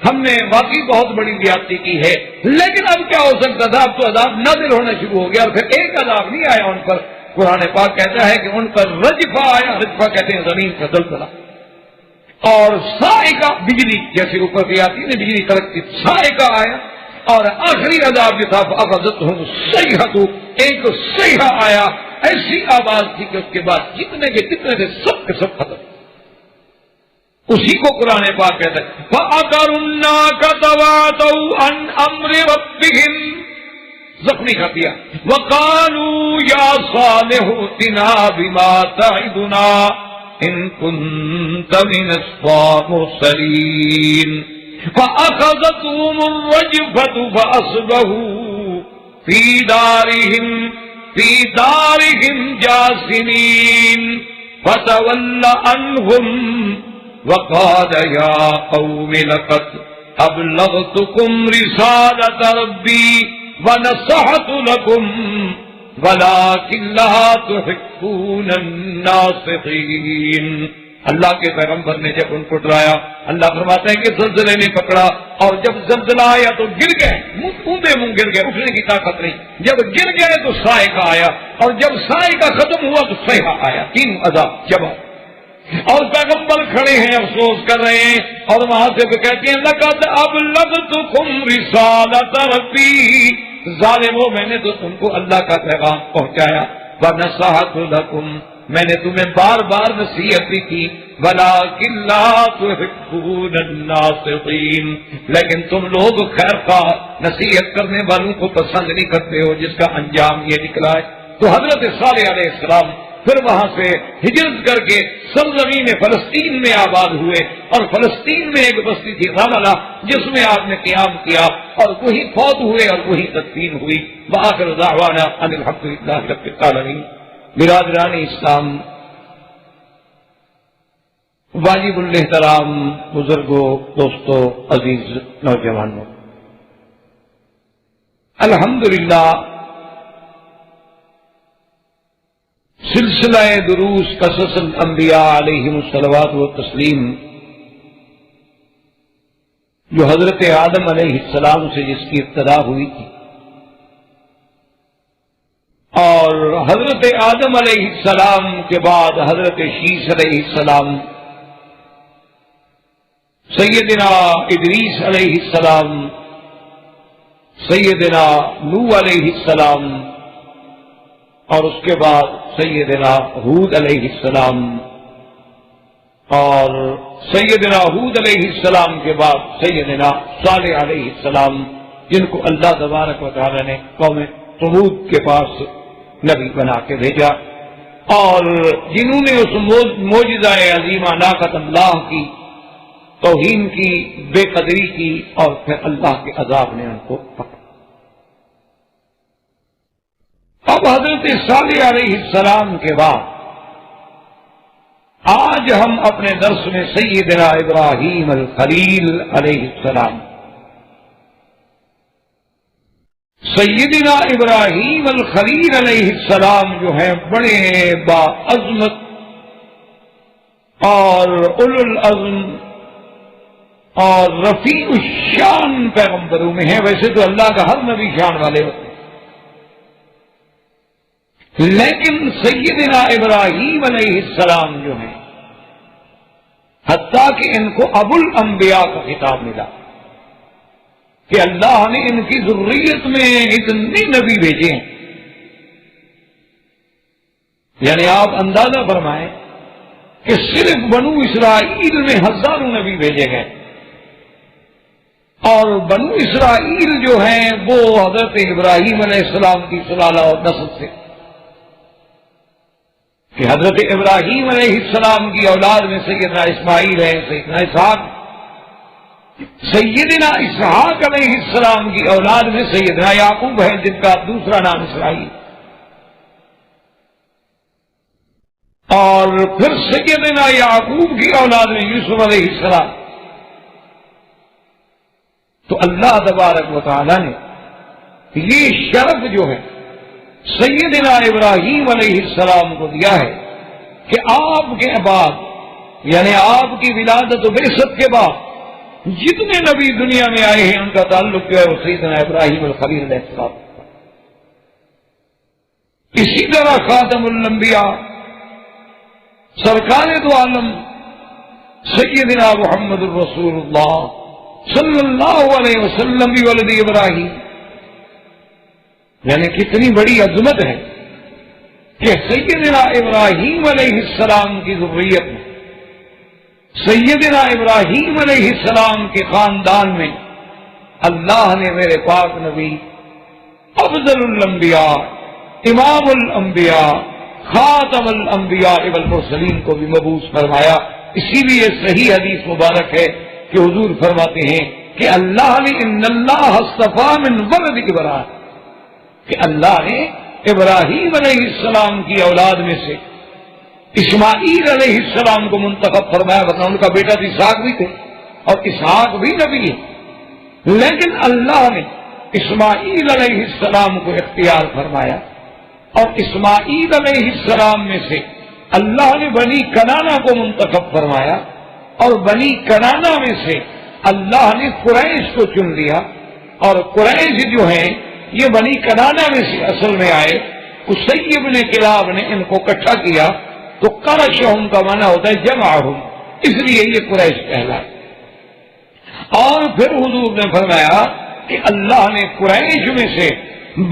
ہم نے واقعی بہت بڑی زیادتی کی ہے، لیکن اب کیا ہو سکتا تھا، اب تو عذاب نازل ہونا شروع ہو گیا، اور پھر ایک عذاب نہیں آیا ان پر، قرآن پاک کہتا ہے کہ ان پر رجفہ آیا، رجفہ کہتے ہیں زمین کا زلزلہ، اور صاعقہ، بجلی جیسے اوپر کی آتی ہے بجلی کڑکتی، صاعقہ آیا، اور آخری عذاب جو تھا فأخذتهم الصیحۃ، ایک صیحہ آیا، ایسی آواز تھی کہ اس کے بعد جتنے کے جتنے تھے سب کے سب ختم۔ اسی کو قرآن پاک کہتا ہے فَعَقَرُوا النَّاقَةَ وَعَتَوْا عَنْ أَمْرِ رَبِّهِمْ، زخمی کر دیا۔ وَقَالُوا يَا صَالِحُ ائْتِنَا بِمَا تَعِدُنَا إِن كُنتَ مِنَ الْمُرْسَلِينَ فَأَخَذَتْهُمُ الرَّجْفَةُ فَأَصْبَحُوا فِي دَارِهِمْ جَاثِمِينَ فَتَوَلَّ عَنْهُمْ وَقَالَ يَا قَوْمِ لَقَدْ أَبْلَغْتُكُمْ رِسَالَةَ رَبِّي وَنَصَحْتُ لَكُمْ وَلَكِنْ لَا تُحِبُّونَ النَّاصِحِينَ۔ اللہ کے پیغمبر نے جب ان کو ڈرایا، اللہ فرماتے ہیں کہ زلزلے نے پکڑا، اور جب زلزلہ آیا تو گر گئے، اونڈے منہ گر گئے، اٹھنے کی طاقت نہیں، جب گر گئے تو صاعقہ آیا، اور جب صاعقہ ختم ہوا تو صیحہ آیا، 3 عذاب جمع، اور پیغمبر کھڑے ہیں افسوس کر رہے ہیں، اور وہاں سے وہ کہتے ہیں لقد ابلغتکم رسالۃ ربی، ظالمو میں نے تو تم کو اللہ کا پیغام پہنچایا، ونصحت لکم، میں نے تمہیں بار بار نصیحت بھی کی، وَلَٰكِن لَّا تُحِبُّونَ النَّاصِحِينَ، لیکن تم لوگ خیر خواہ نصیحت کرنے والوں کو پسند نہیں کرتے ہو، جس کا انجام یہ نکلا ہے۔ تو حضرت صالح علیہ السلام پھر وہاں سے ہجرت کر کے سرزمین فلسطین میں آباد ہوئے، اور فلسطین میں ایک بستی تھی رملہ، جس میں آپ نے قیام کیا، اور وہی فوت ہوئے اور وہی تدفین ہوئی۔ وآخر دعوانا ان الحمد للہ رب العالمین۔ برادران اسلام، واجب الاحترام بزرگوں، دوستوں، عزیز نوجوانوں، الحمدللہ سلسلہ دروس قصص الانبیاء علیہم الصلوات والتسلیم، جو حضرت آدم علیہ السلام سے جس کی ابتدا ہوئی تھی، اور حضرت آدم علیہ السلام کے بعد حضرت شیس علیہ السلام، سیدنا ادریس علیہ السلام، سیدنا نوح علیہ السلام، اور اس کے بعد سیدنا ہود علیہ السلام، اور سیدنا ہود علیہ السلام کے بعد سیدنا صالح علیہ السلام، جن کو اللہ تبارک و تعالی نے قوم ثمود کے پاس نبی بنا کے بھیجا، اور جنہوں نے اس معجزہ عظیمہ ناقۃ اللہ کی توہین کی، بے قدری کی، اور پھر اللہ کے عذاب نے ان کو پکڑا۔ اب حضرت صالح علیہ السلام کے بعد آج ہم اپنے درس میں سیدنا ابراہیم الخلیل علیہ السلام، سیدنا ابراہیم الخلیل علیہ السلام جو ہیں بڑے باعظمت اور اولو العزم اور رفیع الشان پیغمبروں میں ہیں۔ ویسے تو اللہ کا ہر نبی شان والے ہوتے ہیں، لیکن سیدنا ابراہیم علیہ السلام جو ہیں، حتیٰ کہ ان کو ابو الانبیاء کا خطاب ملا کہ اللہ نے ان کی ذریت میں اتنے نبی بھیجے ہیں، یعنی آپ اندازہ فرمائیں کہ صرف بنو اسرائیل میں ہزاروں نبی بھیجے گئے، اور بنو اسرائیل جو ہیں وہ حضرت ابراہیم علیہ السلام کی سلالہ اور نسل سے، کہ حضرت ابراہیم علیہ السلام کی اولاد میں سیدنا اسماعیل ہے، سیدنا اسحاق، سیدنا اسحاق علیہ السلام کی اولاد میں سیدنا یعقوب ہے، جن کا دوسرا نام اسرائیل، اور پھر سیدنا یعقوب کی اولاد میں یوسف علیہ السلام۔ تو اللہ تبارک و تعالی نے یہ شرف جو ہے سیدنا ابراہیم علیہ السلام کو دیا ہے کہ آپ کے بعد، یعنی آپ کی ولادت و بعثت کے بعد جتنے نبی دنیا میں آئے ہیں ان کا تعلق جو ہے وہ سیدنا ابراہیم الخلیل علیہ السلام۔ اسی طرح خاتم الانبیاء سرکار دو عالم سیدنا محمد الرسول اللہ صلی اللہ علیہ وسلم بھی ولد ابراہیم، یعنی کتنی بڑی عظمت ہے کہ سیدنا ابراہیم علیہ السلام کی ذریت میں، سیدنا ابراہیم علیہ السلام کے خاندان میں اللہ نے میرے پاک نبی افضل الانبیاء، امام الانبیاء، خاتم الانبیاء والمرسلین کو بھی مبعوث فرمایا۔ اسی لیے صحیح حدیث مبارک ہے کہ حضور فرماتے ہیں کہ اللہ نے ان اللہ اصطفیٰ من ولد ابراہیم، کہ اللہ نے ابراہیم علیہ السلام کی اولاد میں سے اسماعیل علیہ السلام کو منتخب فرمایا، ورنہ ان کا بیٹا تو اسحاق بھی تھے اور اسحاق بھی نبی ہے، لیکن اللہ نے اسماعیل علیہ السلام کو اختیار فرمایا، اور اسماعیل علیہ السلام میں سے اللہ نے بنی کنانہ کو منتخب فرمایا، اور بنی کنانہ میں سے اللہ نے قریش کو چن لیا، اور قریش جو ہیں یہ بنی کنانہ میں سے اصل میں آئے، قصی بن کلاب نے ان کو اکٹھا کیا، تو قرشہم کا معنی ہوتا ہے جمعہم، اس لیے یہ قریش کہلائے۔ اور پھر حضور نے فرمایا کہ اللہ نے قریش میں سے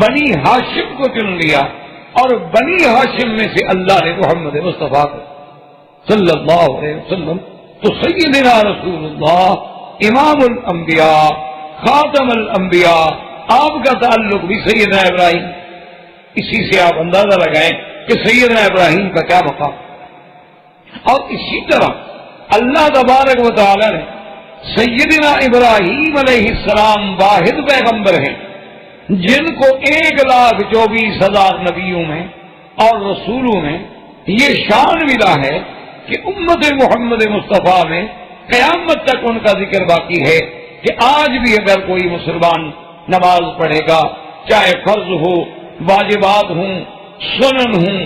بنی ہاشم کو چن لیا، اور بنی ہاشم میں سے اللہ نے محمد مصطفیٰ کو صلی اللہ علیہ وسلم۔ تو سیدنا رسول اللہ امام الانبیاء خاتم الانبیاء، آپ کا تعلق بھی سیدنا ابراہیم، اسی سے آپ اندازہ لگائیں کہ سیدنا ابراہیم کا کیا مقام۔ اور اسی طرح اللہ تبارک و تعالی نے سیدنا ابراہیم علیہ السلام واحد پیغمبر ہیں جن کو 1,24,000 نبیوں میں اور رسولوں میں یہ شان ملا ہے کہ امت محمد مصطفیٰ میں قیامت تک ان کا ذکر باقی ہے کہ آج بھی اگر کوئی مسلمان نماز پڑھے گا، چاہے فرض ہو، واجبات ہوں، سنن ہوں،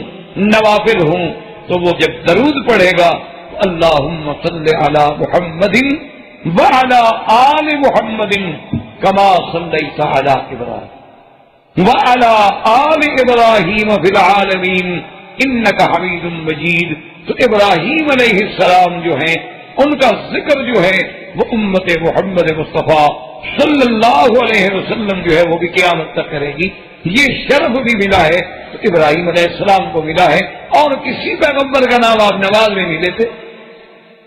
نوافل ہوں، تو وہ جب درود پڑھے گا تو اللہم صلی علی محمد وعلی آل محمد کما صلیت علی ابراہیم وعلی آل ابراہیم فی العالمین انک حمید مجید۔ تو ابراہیم علیہ السلام جو ہیں ان کا ذکر جو ہے وہ امت محمد مصطفیٰ صلی اللہ علیہ وسلم جو ہے وہ بھی قیامت تک کرے گی. یہ شرف بھی ملا ہے تو ابراہیم علیہ السلام کو ملا ہے. اور کسی پیغمبر کا نام آپ نماز میں نہیں لیتے،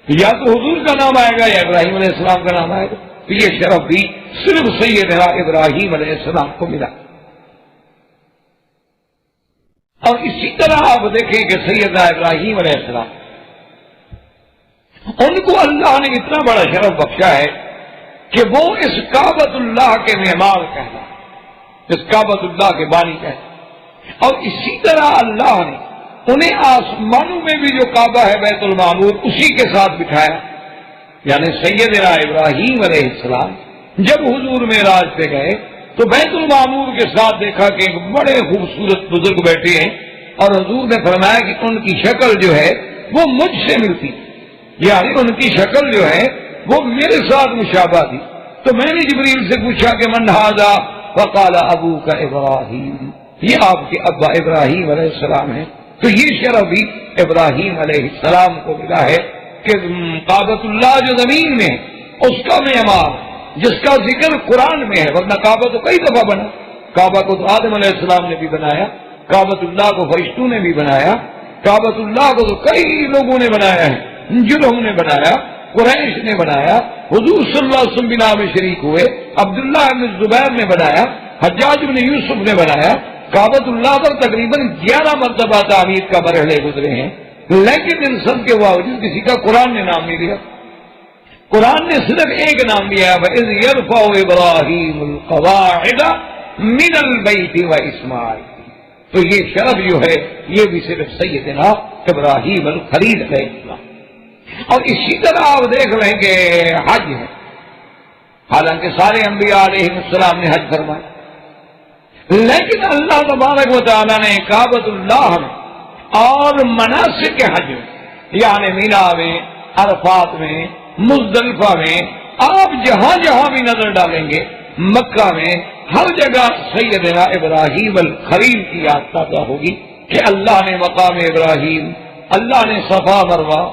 یا تو حضور کا نام آئے گا یا ابراہیم علیہ السلام کا نام آئے گا. تو یہ شرف بھی صرف سیدنا ابراہیم علیہ السلام کو ملا. اور اسی طرح آپ دیکھیں کہ سیدنا ابراہیم علیہ السلام ان کو اللہ نے اتنا بڑا شرف بخشا ہے کہ وہ اس کعبۃ اللہ کے معمار کہنا، اس کعبۃ اللہ کے بانی کہنا. اور اسی طرح اللہ نے انہیں آسمانوں میں بھی جو کعبہ ہے بیت المعمور اسی کے ساتھ بٹھایا. یعنی سیدنا ابراہیم علیہ السلام جب حضور معراج پہ گئے تو بیت المعمور کے ساتھ دیکھا کہ ایک بڑے خوبصورت بزرگ بیٹھے ہیں، اور حضور نے فرمایا کہ ان کی شکل جو ہے وہ مجھ سے ملتی، یعنی ان کی شکل جو ہے وہ میرے ساتھ مشابہ تھی. تو میں نے جبریل سے پوچھا کہ من ھذا؟ فقال ابوک ابراہیم، یہ آپ کے ابا ابراہیم علیہ السلام ہیں. تو یہ شرف بھی ابراہیم علیہ السلام کو ملا ہے کہ کعبۃ اللہ جو زمین میں ہے اس کا معمار جس کا ذکر قرآن میں ہے، ورنہ کعبہ تو کئی دفعہ بنا. کعبہ کو تو آدم علیہ السلام نے بھی بنایا، کعبۃ اللہ کو فرشتوں نے بھی بنایا، کعبۃ اللہ کو تو کئی لوگوں نے بنایا ہے. جرہم نے بنایا، قریش نے بنایا، حضور صلی اللہ علیہ وسلم بنا میں شریک ہوئے، عبداللہ بن زبیر نے بنایا، حجاج بن یوسف نے بنایا. کعبۃ اللہ پر تقریباً 11 مرتبہ تعمیر کا مرحلے گزرے ہیں، لیکن ان سب کے باوجود کسی کا قرآن نے نام نہیں لیا. قرآن نے صرف ایک نام لیا ہے، وَإِذْ يَرْفَعُ إِبْرَاهِيمُ الْقَوَاعِدَ مِنَ الْبَيْتِ وَإِسْمَاعِيلُ. تو یہ شرف جو ہے یہ بھی صرف سیدنا ابراہیم الخلیل علیہ السلام. اور اسی طرح آپ دیکھ رہے ہیں کہ حج ہے، حالانکہ سارے انبیاء علیہ السلام نے حج فرمایا، لیکن اللہ تبارک و تعالیٰ نے کعبۃ اللہ میں اور مناسک حج میں، یعنی مینا میں، عرفات میں، مزدلفہ میں، آپ جہاں جہاں بھی نظر ڈالیں گے، مکہ میں ہر جگہ سیدنا ابراہیم الخلیل کی یاد تازہ ہوگی کہ اللہ نے مقام ابراہیم، اللہ نے صفا مروہ،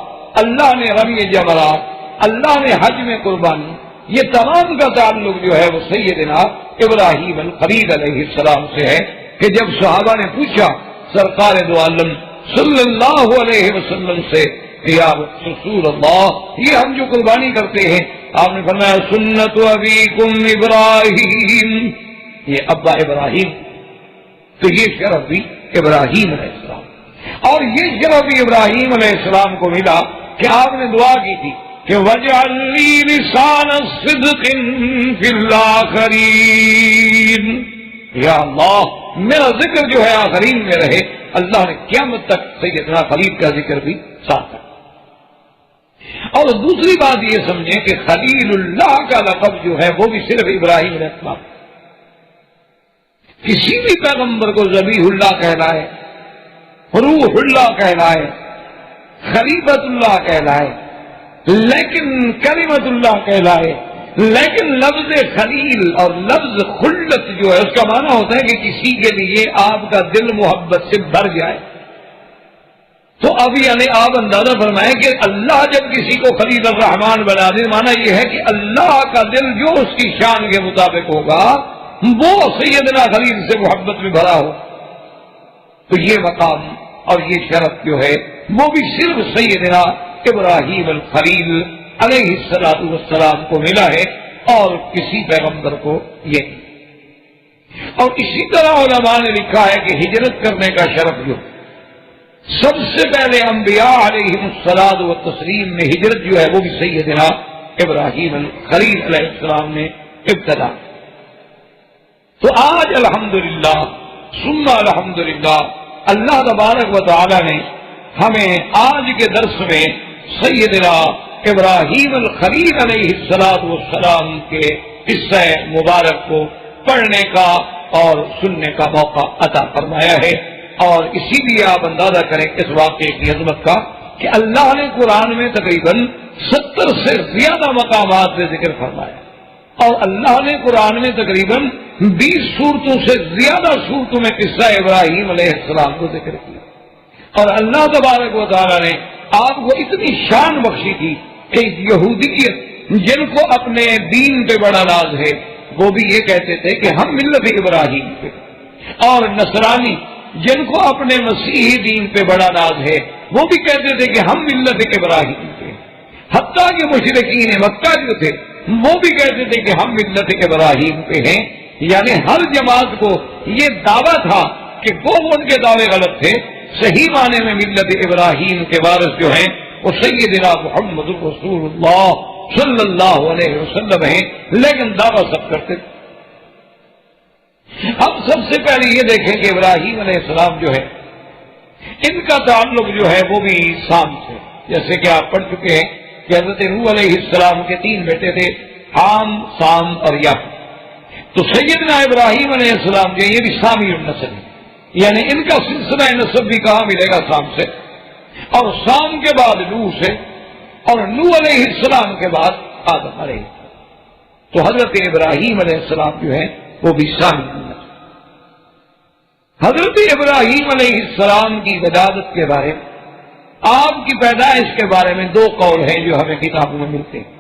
اللہ نے رمی جمرات، اللہ نے حج میں قربانی، یہ تمام کا تعلق جو ہے وہ سیدنا ابراہیم الخلیل علیہ السلام سے ہے. کہ جب صحابہ نے پوچھا سرکار دو عالم صلی اللہ علیہ وسلم سے یا رسول اللہ یہ ہم جو قربانی کرتے ہیں، آپ نے فرمایا سنت ابیکم ابراہیم، یہ ابا ابراہیم. تو یہ شرف بھی ابراہیم علیہ السلام. اور یہ شرف بھی ابراہیم علیہ السلام کو ملا کہ آپ نے دعا کی تھی کہ وَاجْعَلْ لِي لِسَانَ صِدْقٍ فِي الْآخِرِينَ، یا اللہ میرا ذکر جو ہے آخرین میں رہے. اللہ نے قیامت تک سیدنا خلیل کا ذکر بھی ساتھ ہے. اور دوسری بات یہ سمجھیں کہ خلیل اللہ کا لقب جو ہے وہ بھی صرف ابراہیم علیہ السلام. کسی بھی پیغمبر کو ذبیح اللہ کہلائے، روح اللہ کہلائے، خلیفۃ اللہ کہلائے، لیکن کلمت اللہ کہلائے، لیکن لفظ خلیل اور لفظ خلت جو ہے اس کا معنی ہوتا ہے کہ کسی کے لیے آپ کا دل محبت سے بھر جائے. تو اب یعنی آپ اندازہ فرمائیں کہ اللہ جب کسی کو خلیل الرحمان بنا دے، معنی یہ ہے کہ اللہ کا دل جو اس کی شان کے مطابق ہوگا وہ سیدنا خلیل سے محبت میں بھرا ہو. تو یہ مقام اور یہ شرف جو ہے وہ بھی صرف سیدنا ابراہیم الخلیل علیہ السلام کو ملا ہے اور کسی پیغمبر کو یہ نہیں. اور اسی طرح علماء نے لکھا ہے کہ ہجرت کرنے کا شرف جو سب سے پہلے انبیاء علیہ الصلاۃ والتسلیم میں ہجرت جو ہے وہ بھی سیدنا ابراہیم الخلیل علیہ السلام نے ابتدا. تو آج الحمدللہ ثم الحمدللہ اللہ تبارک و تعالی نے ہمیں آج کے درس میں سیدنا ابراہیم الخلیل علیہ السلام کے قصہ مبارک کو پڑھنے کا اور سننے کا موقع عطا فرمایا ہے. اور اسی لیے آپ اندازہ کریں اس واقعے کی عظمت کا کہ اللہ نے قرآن میں تقریباً 70 سے زیادہ مقامات سے ذکر فرمایا، اور اللہ نے قرآن میں تقریباً 20 سورتوں سے زیادہ سورتوں میں قصہ ابراہیم علیہ السلام کو ذکر کیا. اور اللہ تبارک و تعالیٰ نے آپ کو اتنی شان بخشی تھی کہ یہودیت جن کو اپنے دین پہ بڑا ناز ہے وہ بھی یہ کہتے تھے کہ ہم ملت ابراہیم پہ، اور نصرانی جن کو اپنے مسیحی دین پہ بڑا ناز ہے وہ بھی کہتے تھے کہ ہم ملت ابراہیم پہ، حتیٰ کہ مشرکین مکہ جو تھے وہ بھی کہتے تھے کہ ہم ملت ابراہیم پہ ہیں۔ یعنی ہر جماعت کو یہ دعویٰ تھا کہ وہ ان کے دعوے غلط تھے، صحیح معنی میں ملت ابراہیم کے وارث جو ہیں وہ سیدنا محمد رسول اللہ صلی اللہ علیہ وسلم ہیں، لیکن دعویٰ سب کرتے تھے۔ اب سب سے پہلے یہ دیکھیں کہ ابراہیم علیہ السلام جو ہے ان کا تعلق جو ہے وہ بھی سام سے، جیسے کہ آپ پڑھ چکے ہیں کہ حضرت نوح علیہ السلام کے 3 بیٹے تھے، حام، سام اور یافت۔ تو سیدنا ابراہیم علیہ السلام جو یہ بھی سامی النسل ہے، یعنی ان کا سلسلہ نسب بھی کہاں ملے گا؟ سام سے، اور سام کے بعد نوح سے، اور نوح علیہ السلام کے بعد آدم علیہ السلام۔ تو حضرت ابراہیم علیہ السلام جو ہے وہ بھی سامی النسل۔ حضرت ابراہیم علیہ السلام کی ولادت کے بارے میں، آپ کی پیدائش کے بارے میں 2 قول ہیں جو ہمیں کتابوں میں ملتے ہیں۔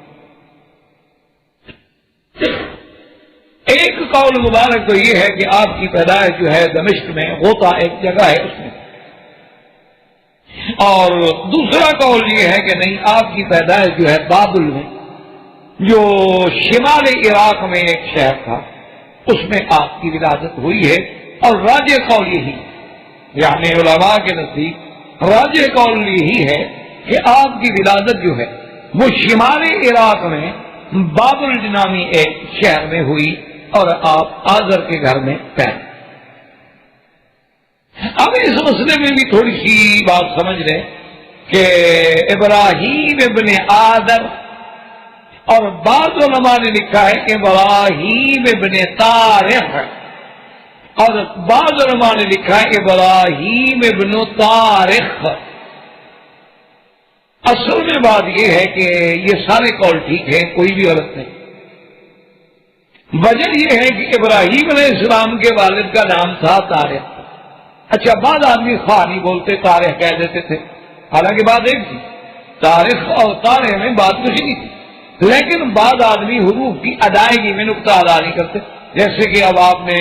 ایک قول مبارک تو یہ ہے کہ آپ کی پیدائش جو ہے دمشق میں، غوطہ ایک جگہ ہے اس میں، اور دوسرا قول یہ ہے کہ نہیں، آپ کی پیدائش جو ہے بابل میں، جو شمال عراق میں ایک شہر تھا، اس میں آپ کی ولادت ہوئی ہے۔ اور راجح قول یہی، یعنی علماء کے نزدیک راجح قول یہی ہے کہ آپ کی ولادت جو ہے وہ شمال عراق میں بابل نامی ایک شہر میں ہوئی، اور آپ آزر کے گھر میں پیدا۔ اب اس مسئلے میں بھی تھوڑی سی بات سمجھ لیں کہ ابراہیم ابن آدر، اور بعض علماء نے لکھا ہے کہ ابراہیم ابن طارق، اور بعض علماء نے لکھا ہے ابراہیم ابن طارق۔ اصل میں بات یہ ہے کہ یہ سارے قول ٹھیک ہیں، کوئی بھی غلط نہیں۔ وجہ یہ ہے کہ ابراہیم علیہ السلام کے والد کا نام تھا طارق۔ اچھا، بعض آدمی خواہ نہیں بولتے، طارق کہہ دیتے تھے، حالانکہ بات ایک تھی، طارق اور طارق میں بات کچھ نہیں تھی، لیکن بعض آدمی حروف کی ادائیگی میں نقطہ ادا نہیں کرتے۔ جیسے کہ اب آپ نے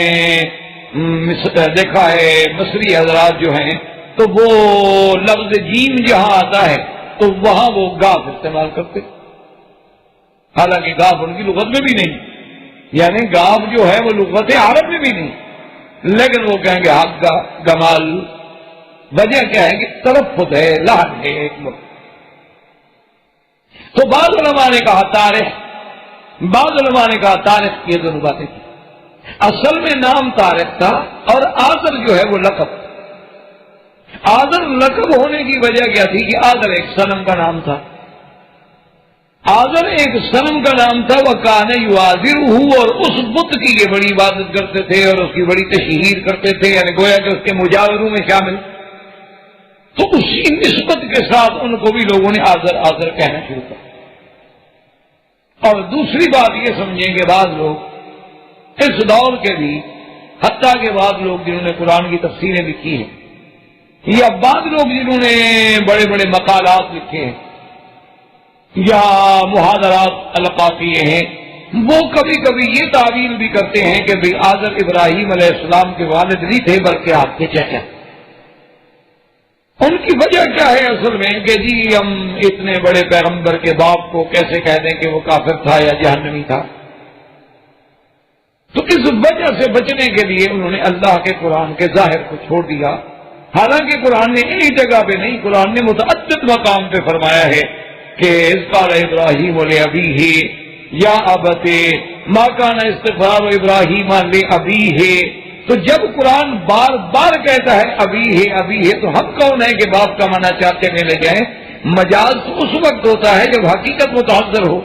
دیکھا ہے مصری حضرات جو ہیں تو وہ لفظ جیم جہاں آتا ہے تو وہاں وہ گاف استعمال کرتے، حالانکہ گاف ان کی لغت میں بھی نہیں، یعنی گاف جو ہے وہ لغت عرب میں بھی نہیں، لیکن وہ کہیں گے حق کا گمال۔ وجہ کیا ہے کہ تلفظ ہے، لہن ہے ایک لفظ۔ تو بعض علماء نے کہا طارق، بعض علماء نے کہا طارق، یہ دونوں باتیں تھیں۔ اصل میں نام طارق تھا، اور آذر جو ہے وہ لقب۔ آذر لقب ہونے کی وجہ کیا تھی کہ آذر ایک صنم کا نام تھا، آذر ایک صنم کا نام تھا، وہ کان یعاذرہ، اور اس بت کی یہ بڑی عبادت کرتے تھے اور اس کی بڑی تشہیر کرتے تھے، یعنی گویا کہ اس کے مجاوروں میں شامل۔ تو اسی نسبت کے ساتھ ان کو بھی لوگوں نے آذر آذر کہنا شروع کیا۔ اور دوسری بات یہ سمجھیں کہ بعض لوگ اس دور کے بھی، حتیٰ کہ بعض لوگ جنہوں نے قرآن کی تفسیریں لکھی ہیں، یا بعض لوگ جنہوں نے بڑے بڑے مقالات لکھے ہیں یا محاضرات القافیے ہیں، وہ کبھی کبھی یہ تعویل بھی کرتے ہیں کہ بھئی آذر ابراہیم علیہ السلام کے والد نہیں تھے بلکہ آپ کے چچا۔ ان کی وجہ کیا ہے اصل میں کہ جی ہم اتنے بڑے پیغمبر کے باپ کو کیسے کہہ دیں کہ وہ کافر تھا یا جہنمی تھا؟ تو اس وجہ سے بچنے کے لیے انہوں نے اللہ کے قرآن کے ظاہر کو چھوڑ دیا، حالانکہ قرآن نے ایک جگہ پہ نہیں، قرآن نے متعدد مقام پہ فرمایا ہے کہ اذ قال ابراہیم لابیہ یا ابت ما کان استغفار ابراہیم لابیہ۔ تو جب قرآن بار بار کہتا ہے ابی ہے تو ہم کون ہے کہ باپ کا معنی چاہتے میں لے جائیں؟ مجاز تو اس وقت ہوتا ہے جب حقیقت متحضر ہو۔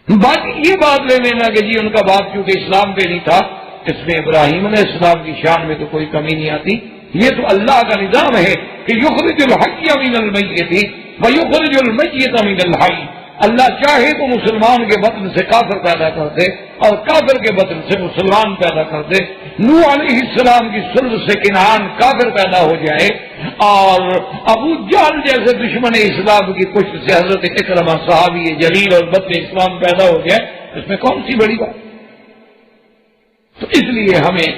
باقی یہ بات لے لینا کہ جی ان کا باپ کیونکہ اسلام پہ نہیں تھا، اس میں ابراہیم علیہ السلام کی شان میں تو کوئی کمی نہیں آتی۔ یہ تو اللہ کا نظام ہے کہ یخرج الحی من المیت ویخرج المیت من الحی۔ اللہ چاہے تو مسلمان کے بطن سے کافر پیدا کر دے اور کافر کے بدل سے مسلمان پیدا کر دے، نوح علیہ السلام کی سلب سے کنعان کافر پیدا ہو جائے، اور ابو جہل جیسے دشمن اسلام کی پشت سے حضرت اکرمہ صحابی جلیل اور بدر اسلام پیدا ہو جائے، اس میں کون سی بڑی بات؟ تو اس لیے ہمیں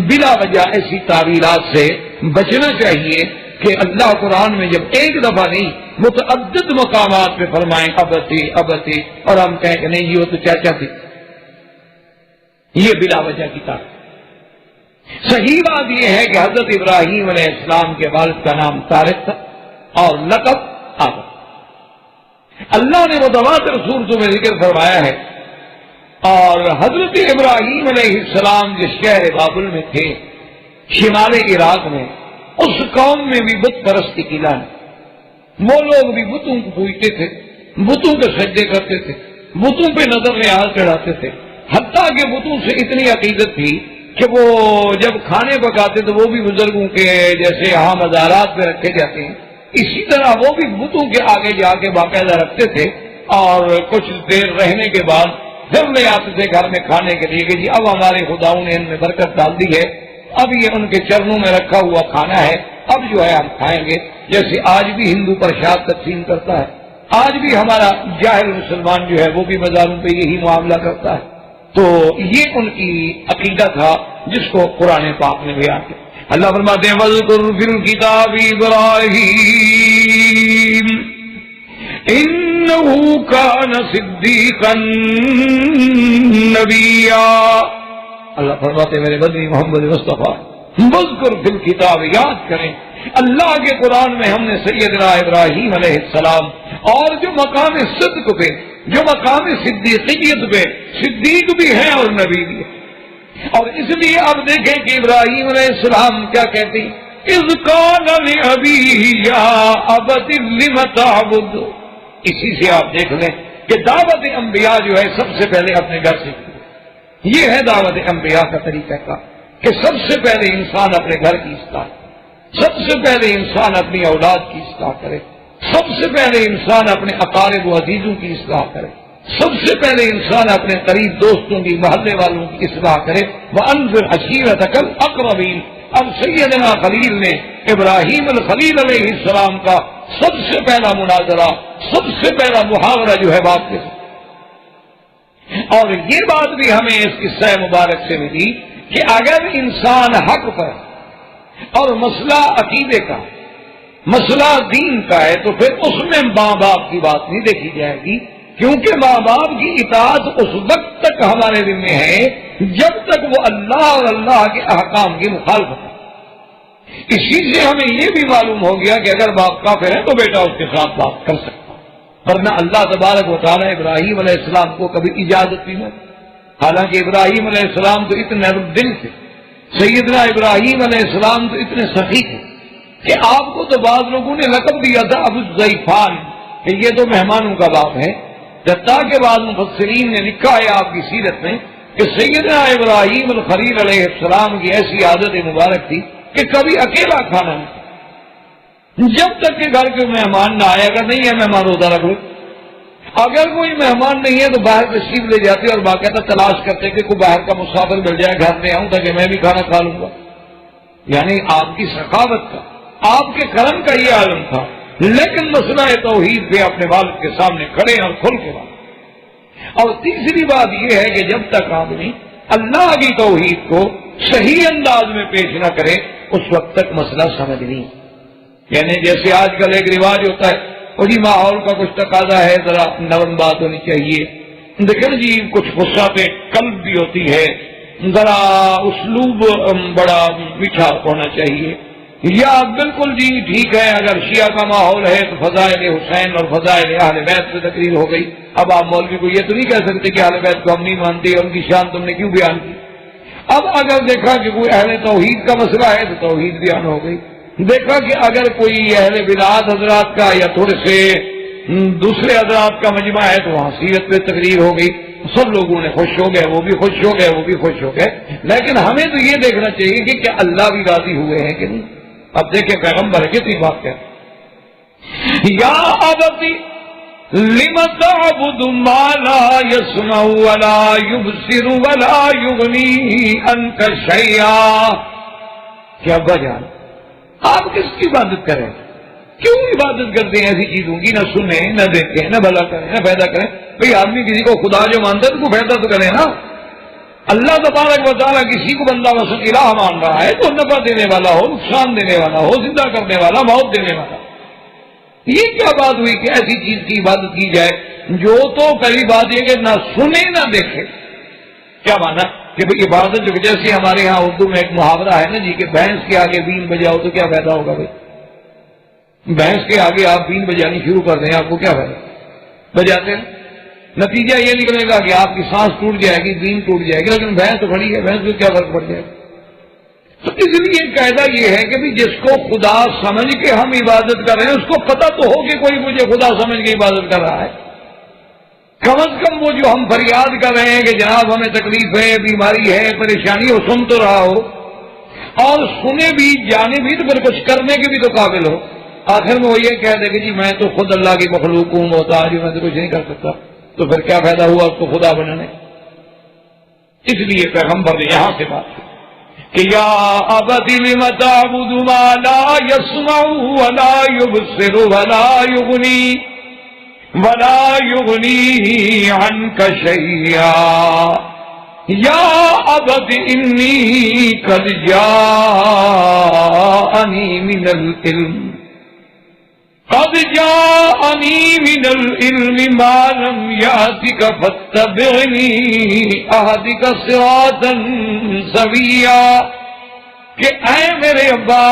بلا وجہ ایسی تعویلات سے بچنا چاہیے کہ اللہ قرآن میں جب ایک دفعہ نہیں متعدد مقامات پہ فرمائیں ابتی اور ہم کہیں کہ نہیں یہ تو چاچا تھے، یہ بلا وجہ کی تعویل۔ صحیح بات یہ ہے کہ حضرت ابراہیم علیہ السلام کے والد کا نام طارق تھا اور لقب آدم۔ اللہ نے متواتر صورتوں میں ذکر فرمایا ہے، اور حضرت ابراہیم علیہ السلام جس شہر بابل میں تھے شمال عراق میں، اس قوم میں بھی بت پرستی کی لعنت، وہ لوگ بھی بتوں کو پوجتے تھے، بتوں کے سجدے کرتے تھے، بتوں پہ نظر نیاز چڑھاتے تھے، حتیٰ کہ بتوں سے اتنی عقیدت تھی کہ وہ جب کھانے پکاتے تو وہ بھی بزرگوں کے جیسے یہاں مزارات پہ رکھے جاتے ہیں، اسی طرح وہ بھی بتوں کے آگے جا کے باقاعدہ رکھتے تھے، اور کچھ دیر رہنے کے بعد پھر لے آتے تھے گھر میں کھانے کے لیے کہ جی اب ہمارے خداؤں نے ان میں برکت ڈال دی ہے، اب یہ ان کے چرنوں میں رکھا ہوا کھانا ہے، اب جو ہے ہم کھائیں گے۔ جیسے آج بھی ہندو پرشاد تقسیم کرتا ہے، آج بھی ہمارا جاہل مسلمان جو ہے وہ بھی مزاروں پہ یہی معاملہ کرتا ہے۔ تو یہ ان کی عقیدہ تھا جس کو قرآن پاک نے بیان کیا۔ اللہ فرماتے ہیں وَاذْكُرْ فِي الْكِتَابِ إِبْرَاهِيمَ إِنَّهُ كَانَ صِدِّيقًا نَبِيًّا۔ اللہ فرماتے ہیں میرے بدنی محمد مصطفیٰ وَاذْكُرْ فِي الْكِتَابِ، یاد کریں اللہ کے قرآن میں ہم نے سیدنا ابراہیم علیہ السلام اور جو مقام صدق پہ، جو مقام صدیقیت پہ، صدیق بھی ہے اور نبی بھی ہے۔ اور اس لیے اب دیکھیں کہ ابراہیم علیہ السلام کیا کہتے ہیں، اذ قال لأبیہ یا ابت لم تعبد۔ اسی سے آپ دیکھ لیں کہ دعوت انبیاء جو ہے سب سے پہلے اپنے گھر سے، یہ ہے دعوت انبیاء کا طریقہ کا کہ سب سے پہلے انسان اپنے گھر کی اصلاح، سب سے پہلے انسان اپنی اولاد کی اصلاح کرے، سب سے پہلے انسان اپنے اقارب و عزیزوں کی اصلاح کرے، سب سے پہلے انسان اپنے قریب دوستوں کی، محلے والوں کی اصلاح کرے۔ وَأَنذِرْ عَشِيرَتَكَ الْأَقْرَبِينَ۔ اب سیدنا خلیل نے ابراہیم الخلیل علیہ السلام کا سب سے پہلا مناظرہ، سب سے پہلا محاورہ جو ہے باپ کے ساتھ، اور یہ بات بھی ہمیں اس قصہ مبارک سے ملی کہ اگر انسان حق پر اور مسئلہ عقیدے کا، مسئلہ دین کا ہے تو پھر اس میں ماں باپ کی بات نہیں دیکھی جائے گی، کیونکہ ماں باپ کی اطاعت اس وقت تک ہمارے ذمہ ہے جب تک وہ اللہ اور اللہ کے احکام کی مخالفت ہے۔ اسی سے ہمیں یہ بھی معلوم ہو گیا کہ اگر باپ کافر ہے تو بیٹا اس کے ساتھ بات کر سکتا، ورنہ اللہ تبارک و تعالیٰ ابراہیم علیہ السلام کو کبھی اجازت نہیں دی۔ حالانکہ ابراہیم علیہ السلام تو اتنے دل تھے، سیدنا ابراہیم علیہ السلام تو اتنے سخی تھے کہ آپ کو تو بعض لوگوں نے لقب دیا تھا ابو الضیفان کہ یہ تو مہمانوں کا باپ ہے، حتیٰ کہ بعض مفسرین نے لکھا ہے آپ کی سیرت میں کہ سیدنا ابراہیم الخلیل علیہ السلام کی ایسی عادت مبارک تھی کہ کبھی اکیلا کھانا نہیں، جب تک کہ گھر کے مہمان نہ آئے، اگر نہیں ہے مہمان روزہ رکھ لو، اگر کوئی مہمان نہیں ہے تو باہر تشریف لے جاتے اور باقاعدہ تلاش کرتے کہ کوئی باہر کا مسافر مل جائے گھر میں آؤں تاکہ میں بھی کھانا کھا لوں گا۔ یعنی آپ کی سخاوت کا، آپ کے کرم کا یہ عالم تھا، لیکن مسئلہ توحید پہ اپنے والد کے سامنے کھڑے اور کھل کے بات۔ اور تیسری بات یہ ہے کہ جب تک آدمی اللہ کی توحید کو صحیح انداز میں پیش نہ کرے اس وقت تک مسئلہ سمجھ نہیں۔ یعنی جیسے آج کل ایک رواج ہوتا ہے، وہی ماحول کا کچھ تقاضا ہے، ذرا نرم بات ہونی چاہیے، دیکھیں جی کچھ غصہ پہ قلب بھی ہوتی ہے، ذرا اسلوب بڑا میٹھا ہونا چاہیے، یا بالکل جی ٹھیک ہے اگر شیعہ کا ماحول ہے تو فضائل حسین اور فضائل اہل بیت پہ تقریر ہو گئی۔ اب آپ مولوی کو یہ تو نہیں کہہ سکتے کہ اہل بیت کو ہم نہیں مانتے اور ان کی شان تم نے کیوں بیان کی۔ اب اگر دیکھا کہ کوئی اہل توحید کا مسئلہ ہے تو توحید بیان ہو گئی، دیکھا کہ اگر کوئی اہل بدعات حضرات کا یا تھوڑے سے دوسرے حضرات کا مجمع ہے تو وہاں سیرت پہ تقریر ہو گئی، سب لوگوں نے خوش ہو گئے، وہ بھی خوش ہو گئے، وہ بھی خوش ہو گئے۔ لیکن ہمیں تو یہ دیکھنا چاہیے کہ کیا اللہ بھی راضی ہوئے ہیں کہ نہیں۔ اب دیکھیں پیغمبر کتنی بات کہتے یا ابتی، لم تعبد ما لا يسمع ولا يبصر ولا يغني عنك شيئا. کیا بجان آپ کس کی عبادت کریں؟ کیوں عبادت کرتے ہیں ایسی چیزوں کی؟ نہ سنیں، نہ دیکھیں، نہ بھلا کریں، نہ پیدا کریں. بھئی آدمی کسی کو خدا جو مانتا ہے تو کو پیدا تو کرے نا. اللہ تبارک و تعالیٰ کسی کو بندہ مثلا الہ مان رہا ہے تو نفع دینے والا ہو، نقصان دینے والا ہو، زندہ کرنے والا، موت دینے والا. یہ کیا بات ہوئی کہ ایسی چیز کی عبادت کی جائے جو تو پہلی بات یہ کہ نہ سنے نہ دیکھے؟ کیا مانا کہ بھئی عبادت جو جیسے ہمارے ہاں اردو میں ایک محاورہ ہے نا جی کہ بھینس کے آگے بین بجاؤ تو کیا فائدہ ہوگا؟ بھائی بھینس کے آگے آپ بین بجانی شروع کر دیں، آپ کو کیا فائدہ؟ بجاتے ہیں، نتیجہ یہ نکلے گا کہ آپ کی سانس ٹوٹ جائے گی، بین ٹوٹ جائے گی. لیکن بھینس تو کھڑی ہے، بھینس کو کیا فرق پڑ جائے گا؟ تو اس لیے قاعدہ یہ ہے کہ بھی جس کو خدا سمجھ کے ہم عبادت کر رہے ہیں اس کو پتہ تو ہو کہ کوئی مجھے خدا سمجھ کے عبادت کر رہا ہے. کم از کم وہ جو ہم فریاد کر رہے ہیں کہ جناب ہمیں تکلیف ہے، بیماری ہے، پریشانی ہو، سن تو رہا ہو اور سنے بھی جانے بھی تو پھر کچھ کرنے کے بھی تو قابل ہو. آخر میں وہ یہ کہہ دے کہ جی میں تو خود اللہ کی مخلوق ہوں، محتاج ہوں، میں تو کچھ نہیں کر سکتا، تو پھر کیا فائدہ ہوا اس کو خدا بنانے؟ اس لیے پیغمبر نے یہاں سے بات کی کہ یا ابت لم تعبد ما لا يسمع ولا يبصر ولا يغني عنك شيئا. یا ابت انی قد جاءنی من العلم ما لم یأتک فاتبعنی اہدک صراطا سویا. کہ اے میرے ابا،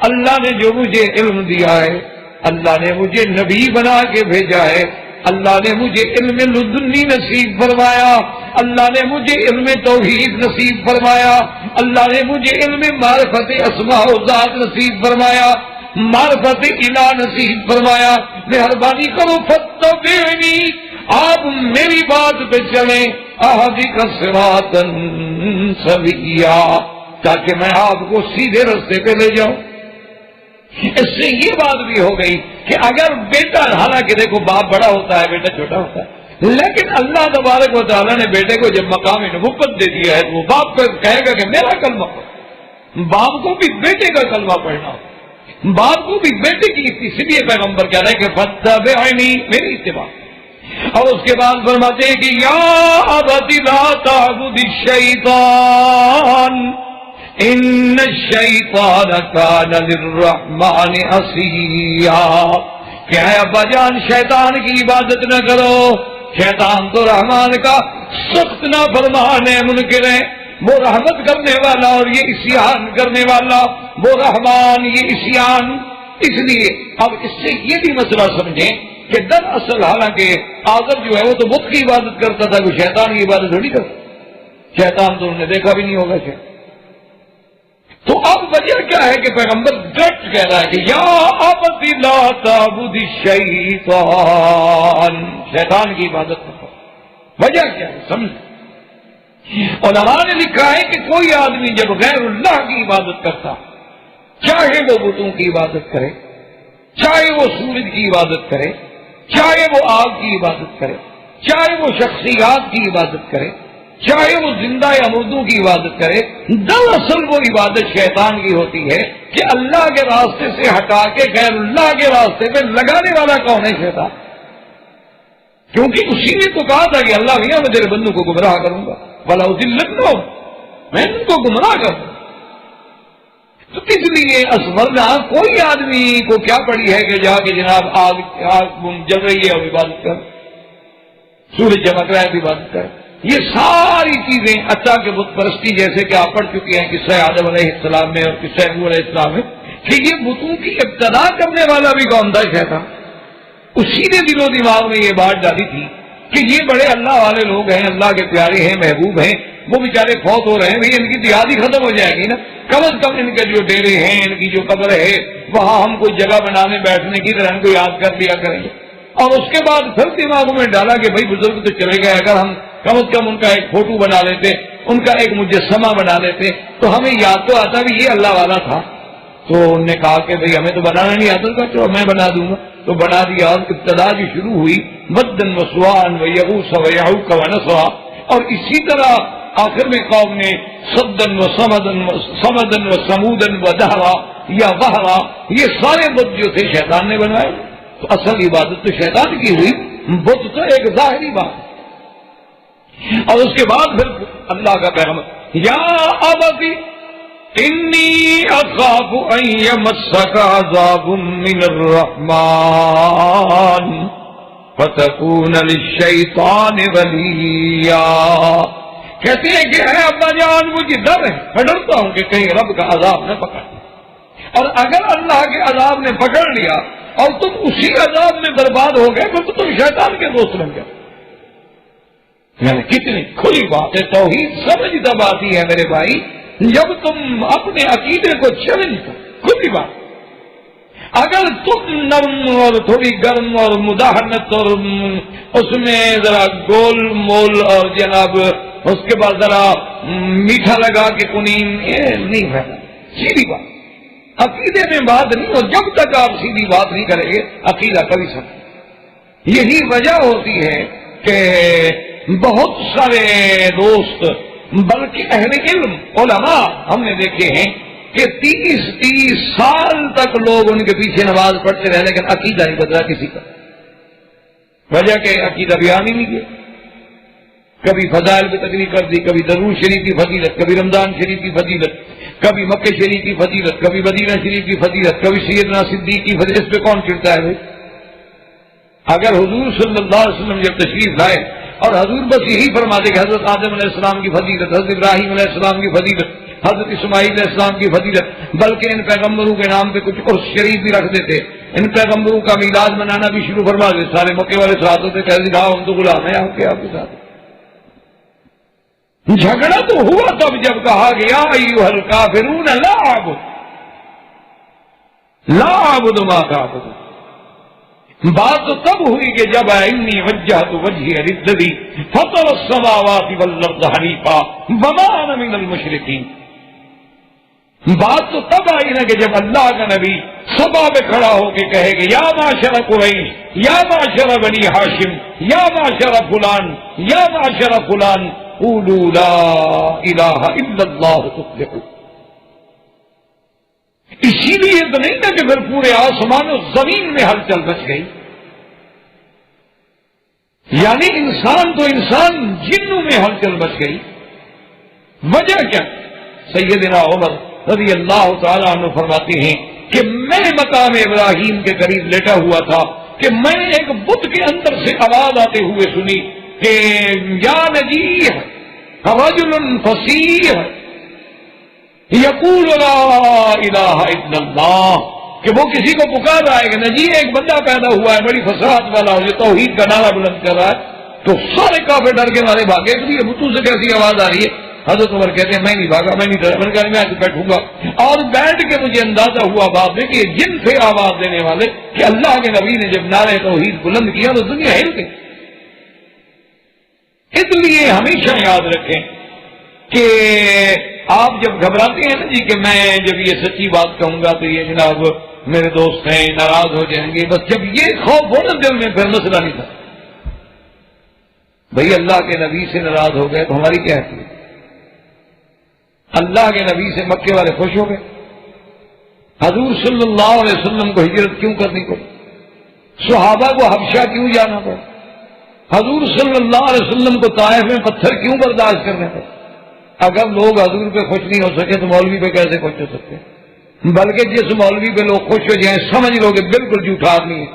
اللہ نے جو مجھے علم دیا ہے، اللہ نے مجھے نبی بنا کے بھیجا ہے، اللہ نے مجھے علم لدنی نصیب فرمایا، اللہ نے مجھے علم توحید نصیب فرمایا، اللہ نے مجھے علم معرفت اسماء و ذات نصیب فرمایا، معرفت الہ نصیب فرمایا. مہربانی کرو فتبعنی، آپ میری بات پہ چلیں، اہدک صراطا سویا، تاکہ میں آپ کو سیدھے رستے پہ لے جاؤں. اس سے یہ بات بھی ہو گئی کہ اگر بیٹا، حالانکہ دیکھو باپ بڑا ہوتا ہے بیٹا چھوٹا ہوتا ہے، لیکن اللہ تبارک و تعالیٰ نے بیٹے کو جب مقام نبوت دے دیا ہے تو وہ باپ کو کہے گا کہ میرا کلمہ پڑھ. باپ کو بھی بیٹے کا کلمہ پڑھنا ہو، باپ کو بھی بیٹے کی، اس لیے پیغمبر کہہ رہے ہیں کہ فتبعنی، میری اتباع. اور اس کے بعد فرماتے ہیں کہ یا ابت لا تعبد الشیطان ان الشیطان کان للرحمن عصیا. کہ ہے ابا جان شیطان کی عبادت نہ کرو، شیطان تو رحمان کا سخت نافرمان ہے، منکر ہے. وہ رحمت کرنے والا اور یہ عصیان کرنے والا، وہ رحمان یہ عصیان. اس لیے اب اس سے یہ بھی مسئلہ سمجھیں کہ دراصل حالانکہ آدم جو ہے وہ تو بت کی عبادت کرتا تھا، وہ شیطان کی عبادت تھوڑی کرتا. شیطان تو انہوں نے دیکھا بھی نہیں ہوگا. تو اب وجہ کیا ہے کہ پیغمبر ڈٹ کہہ رہا ہے کہ یا ابت لا تعبد الشیطان، شیطان کی عبادت کرو. وجہ کیا ہے سمجھ. علماء نے لکھا ہے کہ کوئی آدمی جب غیر اللہ کی عبادت کرتا، چاہے وہ بتوں کی عبادت کرے، چاہے وہ سورج کی عبادت کرے، چاہے وہ آگ کی عبادت کرے، چاہے وہ شخصیات کی عبادت کرے، چاہے وہ زندہ یا مردوں کی عبادت کرے، دراصل وہ عبادت شیطان کی ہوتی ہے. کہ اللہ کے راستے سے ہٹا کے غیر اللہ کے راستے پہ لگانے والا کون ہے؟ شیطان. کیونکہ اسی نے تو کہا تھا کہ اللہ بھیا میں تیرے بندوں کو گمراہ کروں گا، بلا ذلت، میں ان کو گمراہ کروں. تو اس لیے ورنہ کوئی آدمی کو کیا پڑی ہے کہ جا کے جناب آگ جل رہی ہے اور عبادت کر، سورج چمک رہا ہے تو عبادت کر. یہ ساری چیزیں اچھا کے بت پرستی جیسے کہ آپ پڑھ چکے ہیں قصہ آدم علیہ السلام میں اور قصہ نوح علیہ السلام میں، کہ یہ بتوں کی ابتدا کرنے والا بھی کون تھا؟ شیطان. اسی نے دل و دماغ میں یہ بات ڈالی تھی کہ یہ بڑے اللہ والے لوگ ہیں، اللہ کے پیارے ہیں، محبوب ہیں، وہ بیچارے فوت ہو رہے ہیں، بھئی ان کی دیہاتی ختم ہو جائے گی نا، کم از کم ان کے جو ڈیرے ہیں، ان کی جو قبر ہے، وہاں ہم کوئی جگہ بنانے بیٹھنے کی طرح ان کو یاد کر لیا کریں گے. اور اس کے بعد پھر دماغوں میں ڈالا کہ بھائی بزرگ تو چلے گئے، اگر ہم کم از کم ان کا ایک فوٹو بنا لیتے، ان کا ایک مجسمہ بنا لیتے تو ہمیں یاد تو آتا بھی یہ اللہ والا تھا. تو انہوں نے کہا کہ بھئی ہمیں تو بنانا نہیں آتا تھا، چلو میں بنا دوں گا، تو بنا دیا۔ ابتدا جو شروع ہوئی ودن و سوان و یغوث و یعوق و نسرا، اور اسی طرح آخر میں قوم نے صدن و سمدن و سمودن و دہرا یا وہرا، یہ سارے بت جو تھے شیطان نے بنائے۔ تو اصل عبادت تو شیطان کی ہوئی، بت تو ایک ظاہری بات۔ اور اس کے بعد پھر اللہ کا پیغام یا ابتی انی اخاف ان یمسک عذاب من الرحمن فتکون للشیطان ولیا۔ کہتے ہیں کہ اے ابا جان مجھے ڈر ہے، میں ڈرتا ہوں کہ کہیں رب کا عذاب نہ پکڑ، اور اگر اللہ کے عذاب نے پکڑ لیا اور تم اسی عذاب میں برباد ہو گئے تو تم شیطان کے دوست بن گئے۔ یعنی کتنی کھلی بات ہے، توحید سمجھ تب آتی ہے میرے بھائی جب تم اپنے عقیدے کو چیلنج کرو، کھلی بات۔ اگر تم نرم اور تھوڑی گرم اور مداحنت اور اس میں ذرا گول مول اور جناب اس کے بعد ذرا میٹھا لگا کے کنین، نہیں ہے سیدھی بات، عقیدے میں بات نہیں ہو۔ جب تک آپ سیدھی بات نہیں کریں گے عقیدہ کبھی سکتے۔ یہی وجہ ہوتی ہے کہ بہت سارے دوست بلکہ اہل علم علماء ہم نے دیکھے ہیں کہ 30 سال تک لوگ ان کے پیچھے نماز پڑھتے رہے لیکن عقیدہ نہیں بدلا کسی کا۔ وجہ کہ عقیدہ بیان ہی نہیں کیا۔ کبھی فضائل پہ تقریر کر دی، کبھی درود شریف کی فضیلت، کبھی رمضان شریف کی فضیلت، کبھی مکہ شریف کی فضیلت، کبھی مدینہ شریف کی فضیلت، کبھی سیدنا صدیق کی فضیلت۔ اس پہ کون چڑھتا ہے بھائی؟ اگر حضور صلی اللہ علیہ وسلم جب تشریف لائے اور حضور بس یہی فرماتے کہ حضرت آدم علیہ السلام کی فضیلت، حضرت ابراہیم علیہ السلام کی فضیلت، حضرت اسماعیل علیہ السلام کی فضیلت، بلکہ ان پیغمبروں کے نام پہ کچھ عرس شریف بھی رکھ دیتے، ان پیغمبروں کا میلاد منانا بھی شروع فرما دیتے، سارے مکے والے ساتھ ہوتے، کہتے تھے ہم تو غلام ہیں آپ کے ساتھ۔ جھگڑا تو ہوا تب جب کہا گیا ایھا الکافرون لا اعبد ما تعبدون۔ بات تو تب ہوئی کہ جب انی وجہت وجہی للذی فطر السماوات والارض حنیفا وما انا من المشرکین۔ بات تو تب آئی نا کہ جب اللہ کا نبی صبا پہ کھڑا ہو کے کہے گا یا معشر قریش، یا معشر بنی ہاشم، یا معشر فلان، یا معشر فلان قولوا لا الہ الا اللہ تفلحوا۔ اسی لیے تو نہیں نا کہ پھر پورے آسمان و زمین میں ہلچل مچ گئی، یعنی انسان تو انسان، جنوں میں ہلچل مچ گئی۔ وجہ کیا؟ سیدنا عمر رضی اللہ تعالیٰ عنہ فرماتے ہیں کہ میں مقام ابراہیم کے قریب لیٹا ہوا تھا کہ میں نے ایک بت کے اندر سے آواز آتے ہوئے سنی کہ یا نجیح رجل فصیح یقول لا الہ الا اللہ، کہ وہ کسی کو پکار رہا ہے کہ نجیح ایک بندہ پیدا ہوا ہے بڑی فصاحت والا، جو توحید کا نعرہ بلند کر رہا ہے۔ تو سارے کافر ڈر کے مارے بھاگے کہ یہ بتوں سے کیسی آواز آ رہی ہے؟ حضرت عمر کہتے ہیں میں نہیں بھاگا، میں نہیں ڈرا، میں نے کہا میں آج بیٹھوں گا، اور بیٹھ کے مجھے اندازہ ہوا بعد میں کہ یہ جن سے آواز دینے والے کہ اللہ کے نبی نے جب نعرہ توحید بلند کیا تو دنیا ہل گئی۔ اس لیے ہمیشہ یاد رکھیں کہ آپ جب گھبراتے ہیں نا جی کہ میں جب یہ سچی بات کہوں گا تو یہ جناب میرے دوست ہیں ناراض ہو جائیں گے، بس جب یہ خوف ہو نا دل میں پھر مسئلہ نہیں تھا۔ بھئی اللہ کے نبی سے ناراض ہو گئے تو ہماری کیا حیثیت؟ اللہ کے نبی سے مکے والے خوش ہو گئے، حضور صلی اللہ علیہ وسلم کو ہجرت کیوں کرنی پڑی، صحابہ کو حبشہ کیوں جانا پڑا، حضور صلی اللہ علیہ وسلم کو طائف میں پتھر کیوں برداشت کرنے پڑے؟ اگر لوگ حضور پہ خوش نہیں ہو سکے تو مولوی پہ کیسے خوش ہو سکتے ہیں؟ بلکہ جس مولوی پہ لوگ خوش ہو جائیں سمجھ لو کہ بالکل جھوٹا آدمی ہے۔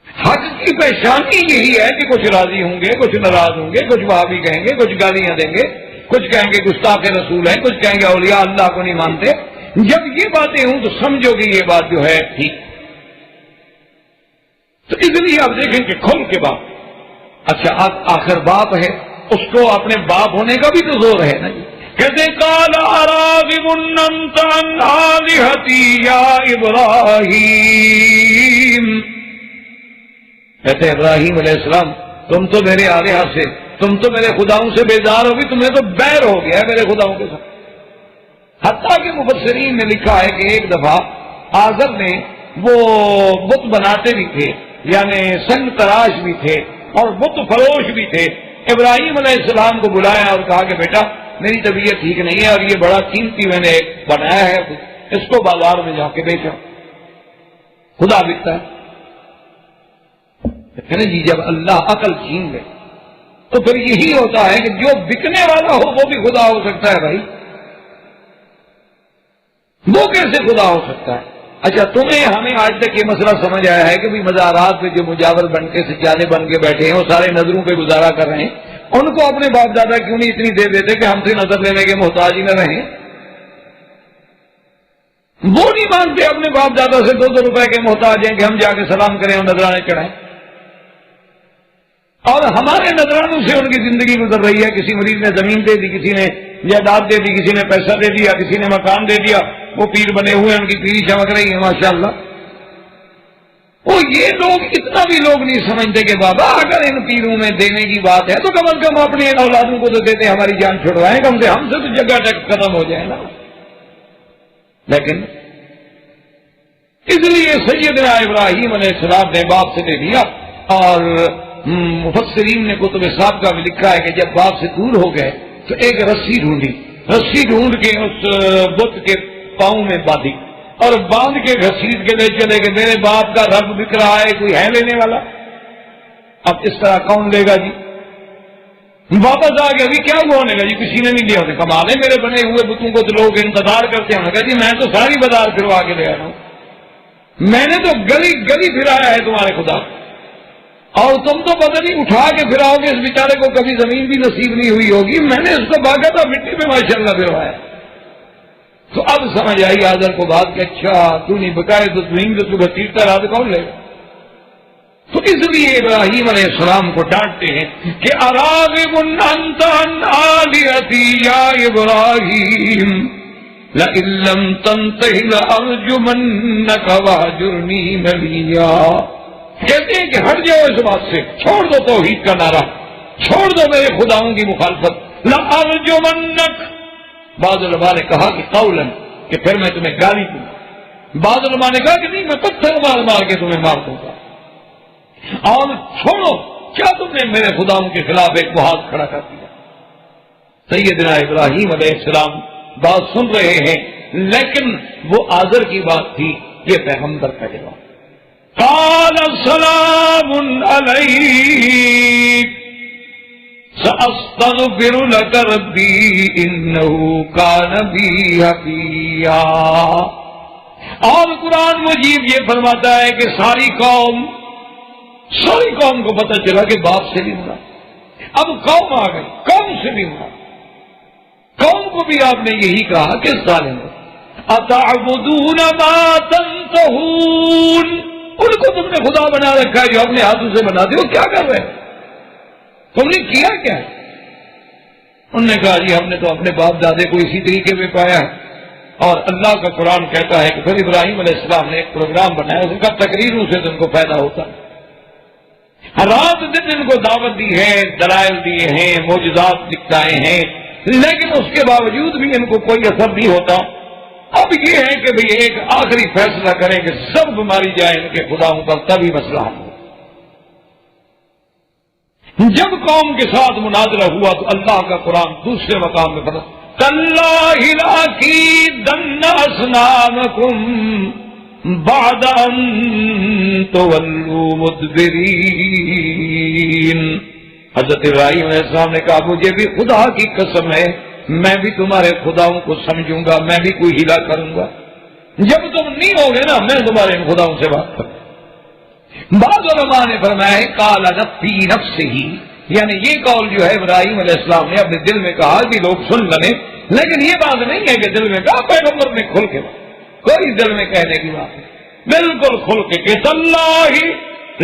حق کی پہچانی یہی ہے کہ کچھ راضی ہوں گے، کچھ ناراض ہوں گے، کچھ وہابی کہیں گے، کچھ گالیاں دیں گے، کچھ کہیں گے گستاخ رسول ہیں، کچھ کہیں گے اولیاء اللہ کو نہیں مانتے۔ جب یہ باتیں ہوں تو سمجھو کہ یہ بات جو ہے ٹھیک۔ تو اس لیے آپ دیکھیں کہ کھل کے باپ، اچھا آخر باپ ہے، اس کو اپنے باپ ہونے کا بھی تو زور ہے نا جی۔ کہتے قال اراغب انت عن آلہتی یا ابراہیم، کہتے ابراہیم علیہ السلام تم تو میرے آلہہ سے، تم تو میرے خداؤں سے بیزار ہوگی، تمہیں تو بیر ہو گیا ہے میرے خداؤں کے ساتھ۔ حتیٰ کہ مفسرین نے لکھا ہے کہ ایک دفعہ آزر نے وہ بت بناتے بھی تھے، یعنی سنگ تراش بھی تھے اور بت فروش بھی تھے، ابراہیم علیہ السلام کو بلایا اور کہا کہ بیٹا میری طبیعت ٹھیک نہیں ہے اور یہ بڑا قیمتی میں نے بنایا ہے، اس کو بازار میں جا کے بیچا، خدا بکتا ہے جی۔ جب اللہ عقل چھین لے تو پھر یہی ہوتا ہے کہ جو بکنے والا ہو وہ بھی خدا ہو سکتا ہے بھائی، وہ کیسے خدا ہو سکتا ہے؟ اچھا تمہیں ہمیں آج تک یہ مسئلہ سمجھ آیا ہے کہ بھی مزارات پہ جو مجاور بن کے سجادے بن کے بیٹھے ہیں وہ سارے نظروں پہ گزارا کر رہے ہیں، ان کو اپنے باپ دادا کیوں نہیں اتنی دے دیتے کہ ہم سے نظر لینے کے محتاج ہی نہ رہیں؟ وہ نہیں مانتے اپنے باپ دادا سے 2-2 روپے کے محتاج ہیں کہ ہم جا کے سلام کریں اور نذرانے چڑھائیں، اور ہمارے نذرانوں سے ان کی زندگی گزر رہی ہے۔ کسی مریض نے زمین دے دی، کسی نے جائیداد دے دی، کسی نے پیسہ دے دیا، کسی نے مکان دے دیا، وہ پیر بنے ہوئے ہیں، ان کی پیری چمک رہی ہے ماشاءاللہ۔ وہ یہ لوگ اتنا بھی لوگ نہیں سمجھتے کہ بابا اگر ان پیروں میں دینے کی بات ہے تو کم از کم اپنے ان اولادوں کو تو دیتے ہماری جان چھڑوائیں، کم سے ہم سے تو جگہ ٹک ختم ہو جائے نا۔ لیکن اس لیے سیدنا ابراہیم علیہ السلام نے باپ سے لے لیا، اور مفسرین نے کتب صاحب کا بھی لکھا ہے کہ جب باپ سے دور ہو گئے تو ایک رسی ڈھونڈی، رسی ڈھونڈ کے اس بت کے پاؤں میں باندھی اور باندھ کے گھسیٹ کے لے چلے کہ میرے باپ کا رب بک رہا ہے، کوئی ہے لینے والا؟ اب اس طرح کون لے گا جی؟ واپس آ گیا، ابھی کیا ہوا؟ ہونے گا جی کسی نے نہیں لیا، ہونے کمال ہے میرے بنے ہوئے بتوں کو تو لوگ انتظار کرتے ہیں۔ کہا جی میں تو ساری بازار پھروا کے لے آیا ہوں، میں نے تو گلی گلی پھرایا ہے تمہارے خدا، اور تم تو پتہ نہیں اٹھا کے پھراؤ گے، اس بیچارے کو کبھی زمین بھی نصیب نہیں ہوئی ہوگی، میں نے اس کو باقاعدہ مٹی میں ماشاءاللہ پھروایا۔ تو اب سمجھ آئی آزر کو بات کہ اچھا تو نہیں بکائے تو زمین تو تو گھسیٹتا رہا تو کون لے گا؟ تو اس لیے ابراہیم علیہ السلام کو ڈانٹتے ہیں کہ اراغب انت عن آلہتی یا ابراہیم لئن لم تنتہ لارجمنک واہجرنی ملیا۔ کہتے ہیں کہ ہٹ جاؤ اس بات سے، چھوڑ دو توحید کا نعرہ، چھوڑ دو میرے خداؤں کی مخالفت۔ لارجمنک، بعض علماء نے کہا کہ قولاً کہ پھر میں تمہیں گالی دوں گا، بعض علماء نے کہا کہ نہیں میں پتھر مار مار کے تمہیں مار دوں گا، اور چھوڑو کیا تم نے میرے خداؤں کے خلاف ایک محاذ کھڑا کر دیا۔ سیدنا ابراہیم علیہ السلام بات سن رہے ہیں، لیکن وہ آزر کی بات تھی، یہ پیغمبر کا جواب۔ قال سلام علیک سأستغفر لك ربی انه كان بی حفیا۔ اور قرآن مجید یہ فرماتا ہے کہ ساری قوم کو پتہ چلا کہ باپ سے نہیں ہوا، اب قوم آ گئی، قوم سے نہیں ہوا، قوم کو بھی آپ نے یہی کہا کہ ظالم اتعبدون ما تنتهون، ان کو تم نے خدا بنا رکھا ہے جو اپنے ہاتھوں سے بناتے ہو، کیا کر رہے تم نے کیا کیا؟ انہوں نے کہا جی ہم نے تو اپنے باپ دادے کو اسی طریقے میں پایا ہے، اور اللہ کا قرآن کہتا ہے کہ پھر ابراہیم علیہ السلام نے ایک پروگرام بنایا، ان کا تقریروں سے ان کو فائدہ ہوتا ہے، رات دن ان کو دعوت دی ہے، دلائل دیے ہیں، معجزات دکھائے ہیں، لیکن اس کے باوجود بھی ان کو کوئی اثر نہیں ہوتا۔ اب یہ ہے کہ بھئی ایک آخری فیصلہ کریں کہ سب ماری جائیں ان کے خداؤں پر، تبھی مسئلہ حل ہو۔ جب قوم کے ساتھ مناظرہ ہوا تو اللہ کا قرآن دوسرے مقام میں فرماتا تاللہ لأکیدن اصنامکم بعد ان تولوا مدبرین۔ حضرت ابراہیم علیہ السلام نے کہا مجھے بھی خدا کی قسم ہے میں بھی تمہارے خداؤں کو سمجھوں گا، میں بھی کوئی ہیلا کروں گا، جب تم نہیں ہوگے نا میں تمہارے ان خداؤں سے بات کروں۔ بعض علماء نے فرمایا ہے قال فی نفسہ، یعنی یہ قول جو ہے ابراہیم علیہ السلام نے اپنے دل میں کہا کہ لوگ سن لیں، لیکن یہ بات نہیں ہے کہ دل میں کہا، پیغمبر نے کھل کے کوئی دل میں کہنے کی بات نہیں، بالکل کھل کے کہ تاللہ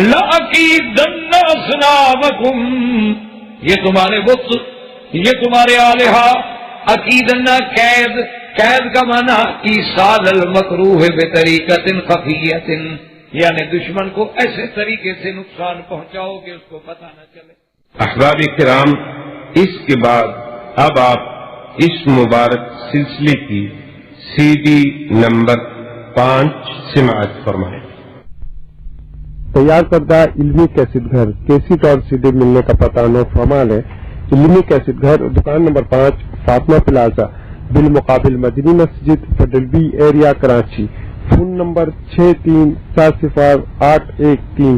لأکیدن اصنامکم، یہ تمہارے بت، یہ تمہارے آلہہ، عقیدن قید، قید کا معنی ایصال المکروہ بطریقۃ خفیۃ، یعنی دشمن کو ایسے طریقے سے نقصان پہنچاؤ کہ اس کو پتہ نہ چلے۔ احباب کرام، اس کے بعد اب آپ اس مبارک سلسلے کی CD نمبر 5 سماعت فرمائیں۔ تیار کردہ علمی کیسٹ گھر کیسٹ اور CD ملنے کا پتہ نوٹ فرمان ہے۔ علمی کیسٹ گھر دکان نمبر 5 فاطمہ پلازا بالمقابل مدنی مسجد federal be area Karachi. Phone number 6370 813